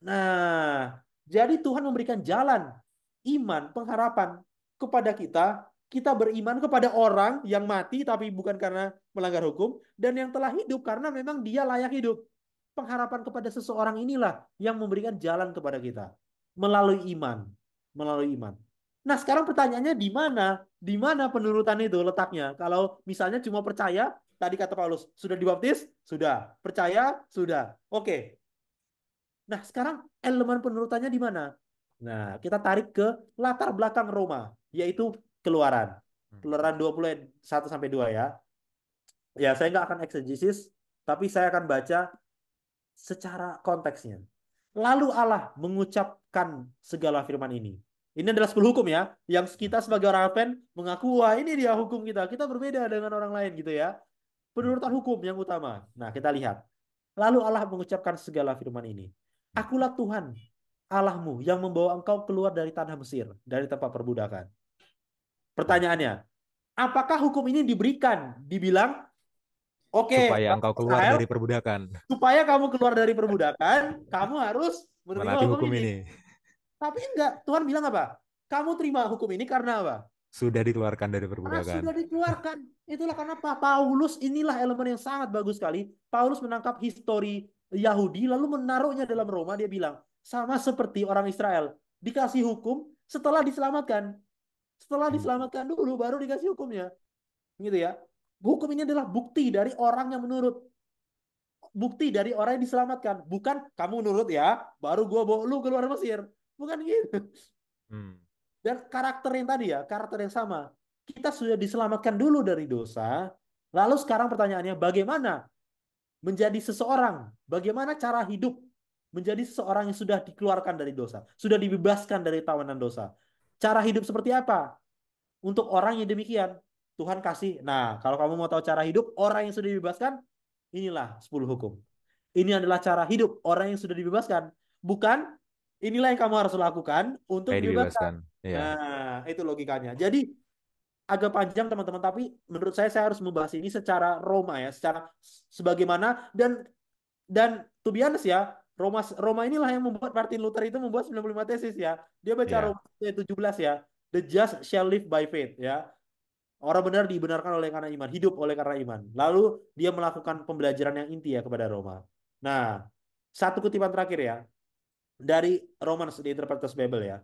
Nah, jadi Tuhan memberikan jalan iman, pengharapan kepada kita. Kita beriman kepada orang yang mati tapi bukan karena melanggar hukum dan yang telah hidup karena memang dia layak hidup. Pengharapan kepada seseorang inilah yang memberikan jalan kepada kita melalui iman, melalui iman. Nah, sekarang pertanyaannya di mana? Di mana penurutan itu letaknya? Kalau misalnya cuma percaya, tadi kata Paulus, sudah dibaptis? Sudah. Percaya? Sudah. Oke. Nah, sekarang elemen penurutannya di mana? Nah, kita tarik ke latar belakang Roma, yaitu Keluaran. Keluaran 20 ayat 1 sampai 2 ya. Ya, saya nggak akan eksegesis, tapi saya akan baca secara konteksnya. Lalu Allah mengucapkan segala firman ini. Ini adalah 10 hukum ya, yang kita sebagai orang Advent mengaku, wah ini dia hukum kita. Kita berbeda dengan orang lain gitu ya. Penurutan hukum yang utama. Nah, kita lihat. Lalu Allah mengucapkan segala firman ini. Akulah Tuhan, Allahmu yang membawa engkau keluar dari tanah Mesir, dari tempat perbudakan. Pertanyaannya, apakah hukum ini diberikan? Dibilang, oke, Supaya Bang engkau keluar Israel, dari perbudakan, supaya kamu keluar dari perbudakan, kamu harus menerima menaati hukum hukum ini. ini. Tapi enggak, Tuhan bilang apa? Kamu terima hukum ini karena apa? Sudah dikeluarkan dari Karena perbudakan. sudah dikeluarkan. Itulah kenapa Paulus, inilah elemen yang sangat bagus sekali. Paulus menangkap histori Yahudi lalu menaruhnya dalam Roma. Dia bilang sama seperti orang Israel dikasih hukum setelah diselamatkan. Setelah diselamatkan dulu baru dikasih hukumnya. Gitu ya. Hukum ini adalah bukti dari orang yang menurut. Bukti dari orang yang diselamatkan. Bukan kamu nurut ya, baru gue bawa lu keluar Mesir. Bukan gitu. Hmm. Dan karakter yang tadi ya, karakter yang sama. Kita sudah diselamatkan dulu dari dosa. Lalu sekarang pertanyaannya, bagaimana menjadi seseorang? Bagaimana cara hidup menjadi seseorang yang sudah dikeluarkan dari dosa? Sudah dibebaskan dari tawanan dosa. Cara hidup seperti apa? Untuk orang yang demikian. Tuhan kasih. Nah, kalau kamu mau tahu cara hidup, orang yang sudah dibebaskan, inilah 10 hukum. Ini adalah cara hidup orang yang sudah dibebaskan. Bukan inilah yang kamu harus lakukan untuk Kayak dibebaskan. dibebaskan. Iya. Nah, itu logikanya. Jadi agak panjang teman-teman, tapi menurut saya harus membahas ini secara Roma ya, secara sebagaimana dan to be honest ya, Roma Roma inilah yang membuat Martin Luther itu membuat 95 tesis ya. Dia baca Iya. Roma ayat 17 ya. The just shall live by faith ya. Orang benar dibenarkan oleh karena iman, hidup oleh karena iman. Lalu dia melakukan pembelajaran yang inti ya kepada Roma. Nah, satu kutipan terakhir ya dari Romans di Interpreters Bible ya.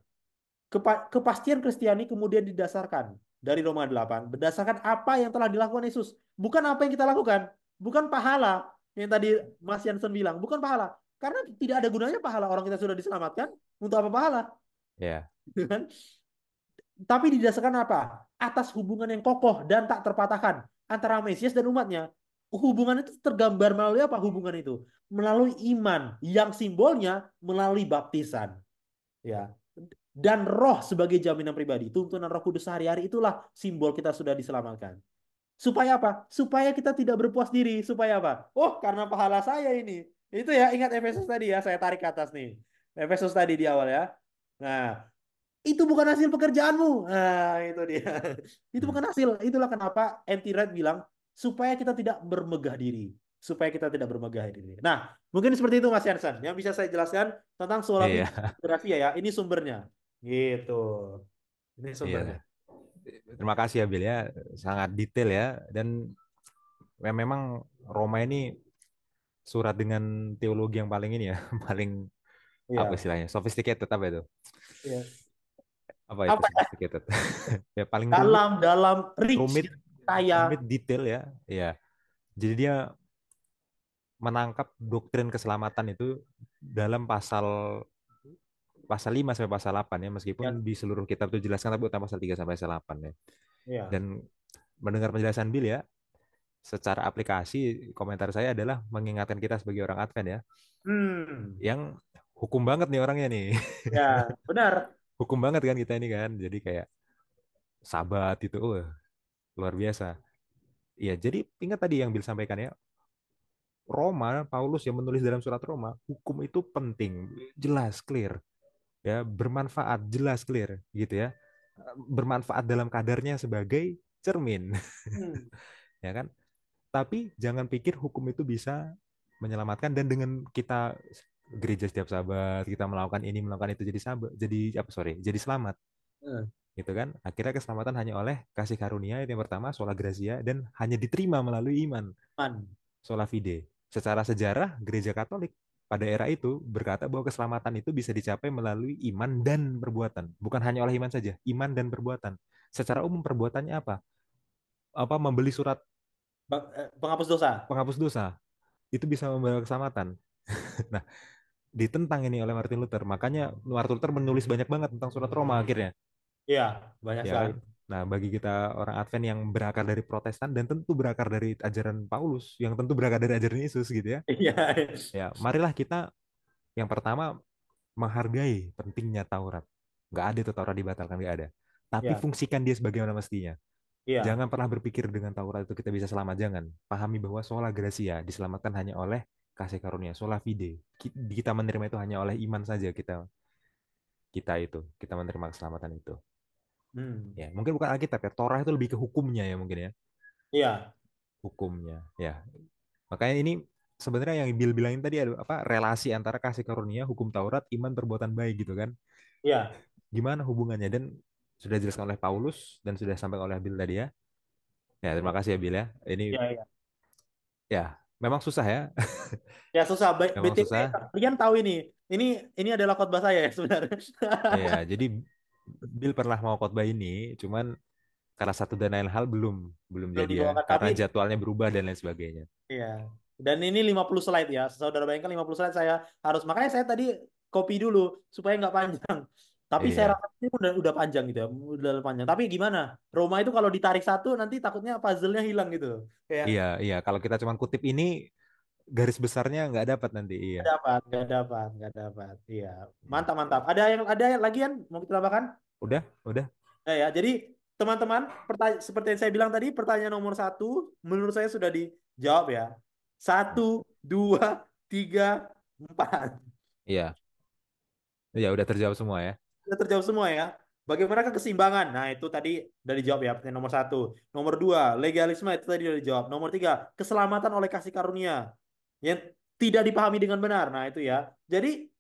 Kepastian Kristiani kemudian didasarkan dari Roma 8 berdasarkan apa yang telah dilakukan Yesus, bukan apa yang kita lakukan, bukan pahala yang tadi Mas Yansen bilang, bukan pahala. Karena tidak ada gunanya pahala, orang kita sudah diselamatkan, untuk apa pahala? Iya. Tapi didasarkan apa? Atas hubungan yang kokoh dan tak terpatahkan antara Mesias dan umatnya. Hubungan itu tergambar melalui apa hubungan itu? Melalui iman yang simbolnya melalui baptisan. Ya. Dan roh sebagai jaminan pribadi. Tuntunan Roh Kudus sehari-hari itulah simbol kita sudah diselamatkan. Supaya apa? Supaya kita tidak berpuas diri. Supaya apa? Oh, karena pahala saya ini. Itu ya, ingat Efesus tadi ya, saya tarik ke atas nih. Efesus tadi di awal ya. Nah, itu bukan hasil pekerjaanmu. Nah, itu dia. Itu Hmm. bukan hasil. Itulah kenapa anti Red bilang supaya kita tidak bermegah diri. Supaya kita tidak bermegah diri. Nah, mungkin seperti itu Mas Yansan. Yang bisa saya jelaskan tentang sola Iya. fide ya. Ini sumbernya. Gitu. Ini sumbernya. Iya. Terima kasih ya Bill ya. Sangat detail ya. Dan memang Roma ini surat dengan teologi yang paling ini ya. Paling apa Iya. istilahnya? Sophisticated apa itu? Iya. Apa itu Apa ya? sophisticated? Ya paling rumit, Dalam rich rumit, gitu. Kaya. rumit detail ya. Iya. Jadi dia menangkap doktrin keselamatan itu dalam pasal pasal 5 sampai pasal 8 ya, meskipun Ya. di seluruh kitab itu jelaskan tapi utama pasal 3 sampai pasal 8 ya. Iya. Dan mendengar penjelasan Bill ya, secara aplikasi komentar saya adalah mengingatkan kita sebagai orang Advent ya, Hmm. yang hukum banget nih orangnya nih. Ya, benar. Hukum banget kan kita ini kan. Jadi kayak sabat itu, luar biasa. Iya, jadi ingat tadi yang Bill sampaikan ya, Roma, Paulus yang menulis dalam surat Roma, hukum itu penting, jelas, clear, ya, bermanfaat, jelas, clear, gitu ya. Bermanfaat dalam kadarnya sebagai cermin, Hmm. ya kan? Tapi jangan pikir hukum itu bisa menyelamatkan dan dengan kita gereja setiap sabat, kita melakukan ini, melakukan itu jadi sabat, jadi apa sorry, jadi selamat, Hmm. gitu kan? Akhirnya keselamatan hanya oleh kasih karunia itu yang pertama, sola gratia dan hanya diterima melalui iman, Man. sola fide. Secara sejarah gereja Katolik pada era itu berkata bahwa keselamatan itu bisa dicapai melalui iman dan perbuatan, bukan hanya oleh iman saja, iman dan perbuatan. Secara umum perbuatannya apa? Apa membeli surat Penghapus dosa. penghapus dosa itu bisa membawa keselamatan. Nah, ditentang ini oleh Martin Luther. Makanya Martin Luther menulis banyak banget tentang surat Roma akhirnya, Iya, banyak ya sekali. kan? Nah, bagi kita orang Advent yang berakar dari Protestan dan tentu berakar dari ajaran Paulus, yang tentu berakar dari ajaran Yesus gitu ya. Iya. Ya, marilah kita yang pertama menghargai pentingnya Taurat. Nggak ada itu Taurat dibatalkan, nggak ada. Tapi Iya. fungsikan dia sebagaimana mestinya. Iya. Jangan pernah berpikir dengan Taurat itu kita bisa selamat. Jangan. Pahami bahwa sola gratia diselamatkan hanya oleh kasih karunia. Sola fide. Kita menerima itu hanya oleh iman saja kita kita menerima keselamatan itu. Hmm. Ya, mungkin bukan Alkitab ya. Torah itu lebih ke hukumnya ya mungkin ya. Iya. Hukumnya. Ya. Makanya ini sebenarnya yang Bill bilangin tadi ada apa relasi antara kasih karunia, hukum Taurat, iman perbuatan baik gitu kan. Iya. Gimana hubungannya dan sudah dijelaskan oleh Paulus dan sudah sampai oleh Bill tadi ya. Ya, terima kasih ya Bill ya. Ini Iya. Iya. ya memang susah ya. Ya susah. Memang BTW, susah. kalian tahu ini. Ini ini adalah khotbah saya ya sebenarnya. Iya, jadi Bill pernah mau khotbah ini, cuman karena satu dan lain hal belum belum Belum jadi ya, dibawakan. karena Tapi jadwalnya berubah dan lain sebagainya. iya. Dan ini 50 slide ya. Saudara bayangkan 50 slide saya harus. Makanya saya tadi copy dulu supaya nggak panjang. Tapi saya Iya, rasa ini udah panjang gitu ya. Udah panjang. Tapi gimana? Roma itu kalau ditarik satu nanti takutnya puzzle-nya hilang gitu. Kayak iya, iya. Kalau kita cuma kutip ini, garis besarnya nggak dapat nanti. Iya, nggak dapat, nggak dapat, nggak dapat. Iya. Mantap, mantap. Ada yang lagi kan mau kita tambahkan? udah. Ya. Jadi teman-teman, seperti yang saya bilang tadi, pertanyaan nomor satu menurut saya sudah dijawab ya. Satu, dua, tiga, empat. Iya, iya udah terjawab semua ya. Sudah terjawab semua ya. Bagaimana keseimbangan? Nah, itu tadi udah dijawab ya. Pertanyaan nomor satu. Nomor dua, legalisme itu tadi udah dijawab. Nomor tiga, keselamatan oleh kasih karunia yang tidak dipahami dengan benar. Nah, itu ya. Jadi,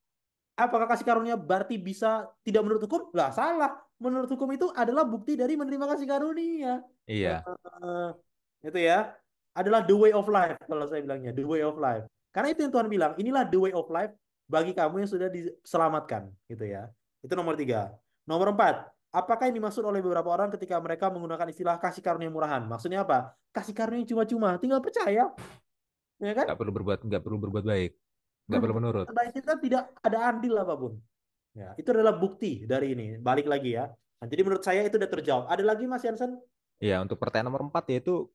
apakah kasih karunia berarti bisa tidak menurut hukum? Lah, salah. Menurut hukum itu adalah bukti dari menerima kasih karunia. Iya, Eh, itu ya. Adalah the way of life kalau saya bilangnya, the way of life. Karena itu yang Tuhan bilang, inilah the way of life bagi kamu yang sudah diselamatkan, gitu ya. Itu nomor tiga. Nomor empat, apakah ini dimaksud oleh beberapa orang ketika mereka menggunakan istilah kasih karunia murahan? Maksudnya apa? Kasih karunia yang cuma-cuma, tinggal percaya, ya kan? nggak perlu berbuat baik, nggak perlu Berbuat menurut. baik kita tidak ada andil apapun. Ya, itu adalah bukti dari ini. Balik lagi ya. Nah, jadi menurut saya itu udah terjawab. Ada lagi Mas Jansen? Iya, untuk pertanyaan nomor 4 yaitu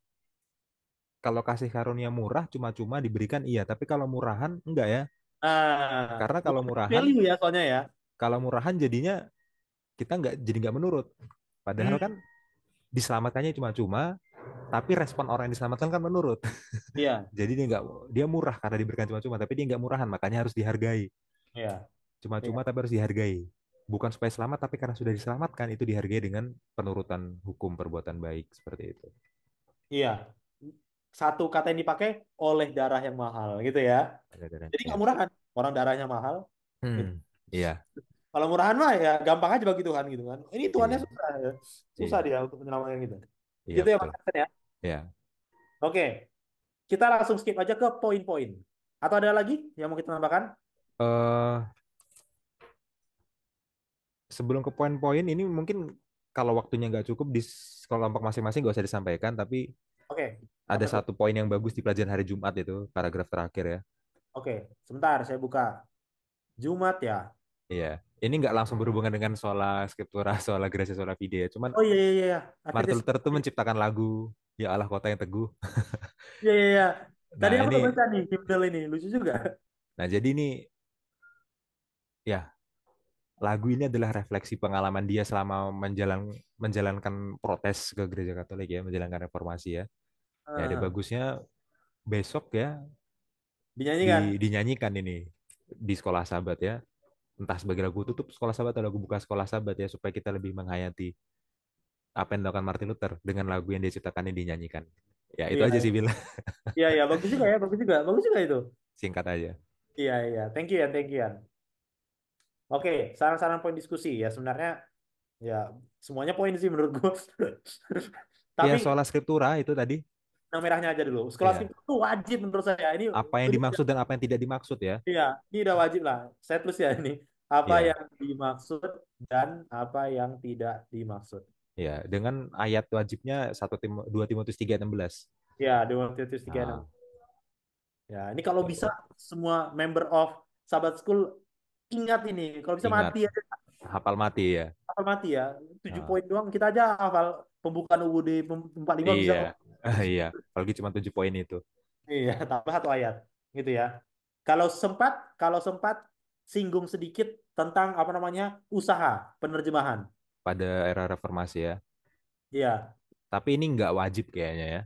kalau kasih karunia murah cuma-cuma diberikan iya, tapi kalau murahan enggak ya. Ah, Karena kalau murahan, value ya soalnya ya. kalau murahan jadinya kita nggak menurut. Padahal kan Hmm, diselamatkannya cuma-cuma, tapi respon orang yang diselamatkan kan menurut. iya, Jadi dia murah karena diberikan cuma-cuma, tapi dia nggak murahan, makanya harus dihargai. iya, iya, Cuma-cuma tapi harus dihargai. Bukan supaya selamat, tapi karena sudah diselamatkan itu dihargai dengan penurutan hukum perbuatan baik seperti itu. iya. Satu kata yang dipakai oleh darah yang mahal gitu ya. Jadi nggak Ya. murah kan? Orang darahnya mahal. Gitu. Iya, Kalau murahan mah ya gampang aja bagi Tuhan gitu kan. Ini Tuhannya iya, susah, ya. Susah iya, dia untuk menyelamatkan gitu. iya Gitu ya betul. Mas Hasan ya. Ya. Oke, kita langsung skip aja ke poin-poin. Atau ada lagi yang mau kita tambahkan? eh Sebelum ke poin-poin ini mungkin kalau waktunya nggak cukup di kelompok masing-masing nggak usah disampaikan, tapi Oke, ada apa tuh? satu poin yang bagus di pelajaran hari Jumat itu, paragraf terakhir ya. Oke, sebentar saya buka. Jumat ya. Iya. Ini nggak langsung berhubungan dengan sola scriptura, sola gratia, sola fide. Cuman Oh iya iya iya. Akhirnya Martin Luther itu menciptakan lagu Ya Allah Kota yang Teguh. iya iya iya. Tadi Nah aku udah ini, baca nih himne ini, lucu juga. nah jadi ini Ya, lagu ini adalah refleksi pengalaman dia selama menjalankan protes ke gereja Katolik ya, menjalankan reformasi ya. Ya ada Ah, bagusnya besok ya dinyanyikan. dinyanyikan ini di sekolah sahabat ya. Entah sebagai lagu tutup sekolah sahabat atau lagu buka sekolah sahabat ya, supaya kita lebih menghayati apa yang dilakukan Martin Luther dengan lagu yang dia ciptakan ini dinyanyikan. Ya itu Iya, aja iya, sih Bil. iya, iya, bagus juga ya, bagus juga itu. Singkat aja. Iya, iya, thank you ya, thank you ya. Oke, saran-saran poin diskusi ya sebenarnya ya semuanya poin sih menurut gua. Ya Tapi soal skriptura itu tadi. yang merahnya aja dulu. Sekolah Ya, skip itu wajib menurut saya. Ini apa yang benar. dimaksud dan apa yang tidak dimaksud ya. Iya, ini udah wajib lah. Saya tulis ya ini. Apa Ya, yang dimaksud dan apa yang tidak dimaksud. ya dengan ayat wajibnya 2 Timotius 3:16. Ya, 2 Timotius 3:6. Nah, Ya, ini kalau bisa tuh. semua member of Sahabat School ingat ini. Kalau bisa Ingat, mati aja, hafal mati ya. hafal mati ya. 7 poin Nah, doang kita aja hafal pembukaan UUD 45 bisa iya, kok. iya. Apalagi cuma 7 poin itu. Iya, tambah 1 ayat gitu ya. Kalau sempat, kalau sempat singgung sedikit tentang apa namanya usaha penerjemahan. Pada era reformasi ya. Iya, Tapi ini nggak wajib kayaknya ya.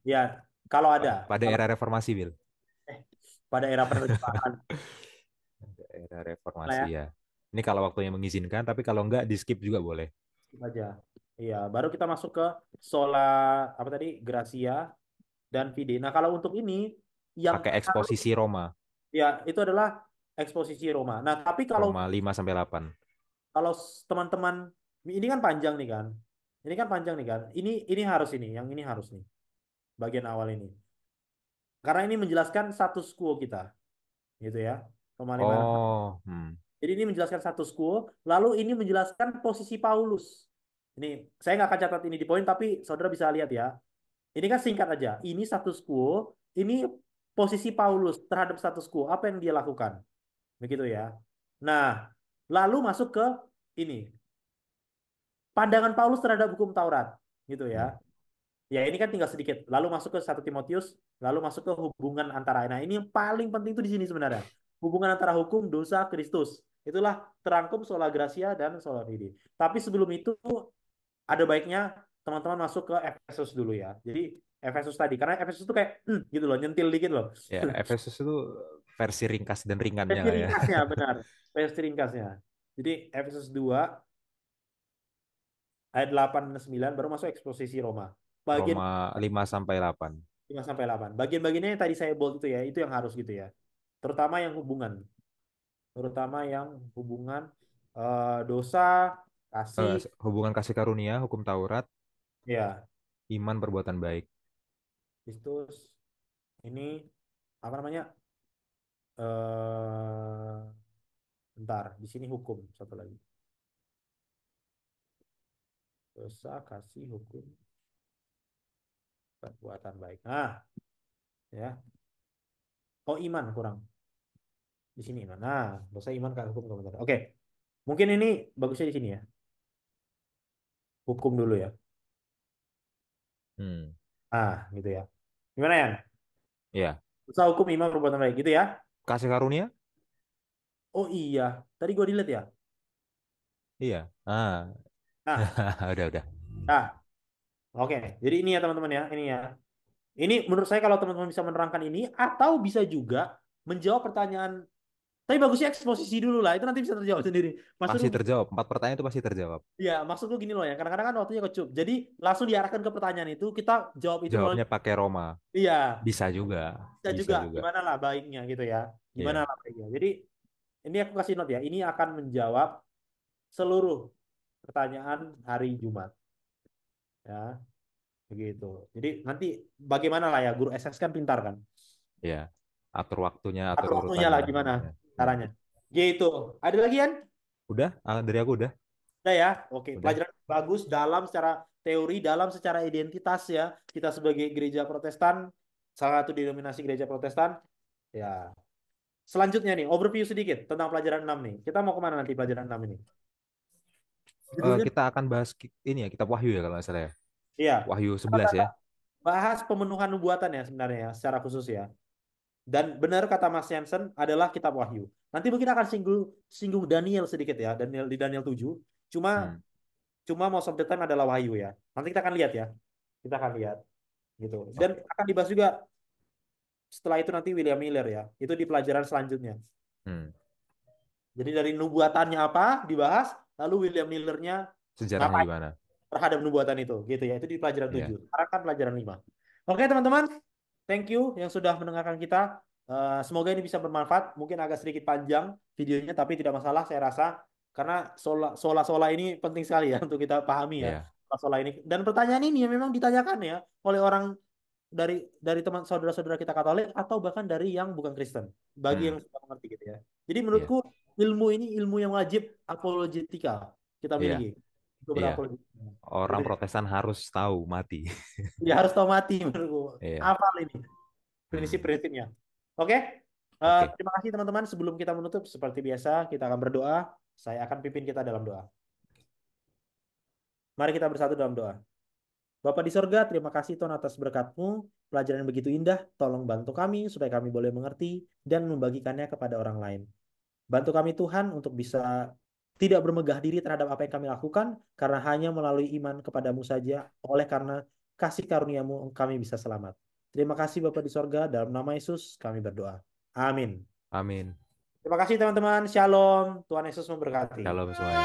ya. Kalau ada, Pada kalau era reformasi, Bil. eh, pada era penerjemahan Pada era lah reformasi ya, ya. Ini kalau waktunya mengizinkan, tapi kalau nggak di skip juga boleh. skip aja. Iya, baru kita masuk ke sola apa tadi Gracia dan Fide. Nah, kalau untuk ini yang Pakai harus eksposisi Roma. ya itu adalah eksposisi Roma. Nah, tapi kalau Roma 5-8. kalau teman-teman ini kan panjang nih kan. Ini kan panjang nih kan. Ini harus ini, yang ini harus nih bagian awal ini. Karena ini menjelaskan status quo kita, gitu ya. Roma 5. Oh, Jadi ini menjelaskan status quo, lalu ini menjelaskan posisi Paulus. Ini saya nggak akan catat ini di poin, tapi saudara bisa lihat ya. Ini kan singkat aja. Ini status quo, ini posisi Paulus terhadap status quo. Apa yang dia lakukan? Begitu ya. Nah, lalu masuk ke ini. Pandangan Paulus terhadap hukum Taurat. Gitu hmm. ya. Ya ini kan tinggal sedikit. Lalu masuk ke 1 Timotius, lalu masuk ke hubungan antara. Nah ini yang paling penting itu di sini sebenarnya. Hubungan antara hukum, dosa, Kristus. Itulah terangkum sola gracia dan sola fide. Tapi sebelum itu ada baiknya teman-teman masuk ke Efesus dulu ya. Jadi Efesus tadi, karena Efesus itu kayak gitu loh, nyentil dikit loh. Ya, Efesus itu versi ringkas dan ringannya Versi lah ya. ringkasnya, benar. Versi ringkasnya. Jadi Efesus 2 ayat 8 dan 9 baru masuk eksposisi Roma. Bagian Roma 5-8. 5 sampai 8. Bagian-bagiannya yang tadi saya bold itu ya, itu yang harus gitu ya. Terutama yang hubungan, terutama yang hubungan dosa, kasih, Hubungan kasih karunia, hukum Taurat, ya, iman perbuatan baik. Kristus ini apa namanya? eh bentar, di sini hukum satu lagi. Dosa, kasih, hukum, perbuatan baik. Nah, ya. Oh, iman kurang. Di sini iman. Nah, dosa, iman, kasih, hukum, perbuatan. Oke. Mungkin ini bagusnya di sini ya. Hukum dulu ya. Hmm. Ah, gitu ya. Gimana ya? Ya, Dosa, hukum, iman, perbuatan baik gitu ya. kasih karunia? Oh iya, tadi gue delete ya. Iya. Nah, Udah. nah, oke. Jadi ini ya teman-teman ya, ini ya. Ini menurut saya kalau teman-teman bisa menerangkan ini atau bisa juga menjawab pertanyaan. Tapi bagusnya eksposisi dulu lah, itu nanti bisa terjawab sendiri. Maksud Pasti lu, terjawab. 4 pertanyaan itu pasti terjawab. ya, maksud lu gini loh ya. Kadang-kadang kan waktunya kecup. Jadi langsung diarahkan ke pertanyaan itu, kita jawab itu melalui. Jawabnya pakai Roma. Iya, Bisa juga. bisa Bisa juga. juga. Gimana lah baiknya gitu ya. Gimana Iya. lah baiknya. Jadi ini aku kasih note ya. Ini akan menjawab seluruh pertanyaan hari Jumat. Ya, begitu. Jadi nanti bagaimana lah ya, guru SS kan pintar kan. Iya. Atur waktunya, atur Atur waktunya urutannya lah lah. gimana Ya. Hmm. caranya. Gitu. Ada lagi kan? Udah? Dari aku udah. Udah ya. Oke, Udah. pelajaran bagus dalam secara teori, dalam secara identitas ya. Kita sebagai gereja Protestan, salah satu denominasi gereja Protestan, ya. Selanjutnya nih, overview sedikit tentang pelajaran 6 nih. Kita mau kemana nanti pelajaran 6 ini? Judulnya, Kita akan bahas ini ya, kitab Wahyu ya kalau nggak salah ya. iya. Wahyu Kita 11 ya. bahas pemenuhan nubuatan ya sebenarnya ya, secara khusus ya. Dan benar kata Mas Jansen adalah kitab Wahyu. Nanti mungkin akan singgung singgung Daniel sedikit ya, Daniel di Daniel 7. Cuma Hmm. cuma most of the time adalah Wahyu ya. Nanti kita akan lihat ya. Kita akan lihat gitu. Dan Oke. akan dibahas juga setelah itu nanti William Miller ya. Itu di pelajaran selanjutnya. Hmm. Jadi dari nubuatannya apa dibahas, lalu William Millernya Sejarahnya ngapain gimana? terhadap nubuatan itu gitu ya. Itu di pelajaran Iya, 7. Sekarang kan pelajaran 5. Oke teman-teman, thank you yang sudah mendengarkan kita. Semoga ini bisa bermanfaat. Mungkin agak sedikit panjang videonya, tapi tidak masalah saya rasa. Karena sola-sola ini penting sekali ya untuk kita pahami ya. iya, Sola ini. Dan pertanyaan ini yang memang ditanyakan ya oleh orang dari teman saudara-saudara kita Katolik atau bahkan dari yang bukan Kristen. Bagi hmm, yang sudah mengerti gitu ya. Jadi iya, menurutku ilmu ini ilmu yang wajib apologetika kita iya, miliki. Untuk iya. berapologetika. Orang Gitu ya. Protestan harus tahu mati. Ya harus tahu mati menurutku. Iya. Hafal ini Hmm. prinsip-prinsipnya. Oke. Oke, Terima kasih teman-teman. Sebelum kita menutup, seperti biasa, kita akan berdoa. Saya akan pimpin kita dalam doa. Mari kita bersatu dalam doa. Bapa di sorga, terima kasih Tuhan atas berkat-Mu. Pelajaran yang begitu indah, tolong bantu kami supaya kami boleh mengerti dan membagikannya kepada orang lain. Bantu kami Tuhan untuk bisa tidak bermegah diri terhadap apa yang kami lakukan, karena hanya melalui iman kepadamu saja, oleh karena kasih karuniamu kami bisa selamat. Terima kasih Bapa di sorga, dalam nama Yesus kami berdoa. Amin. amin. Terima kasih teman-teman. Shalom. Tuhan Yesus memberkati. Shalom semuanya.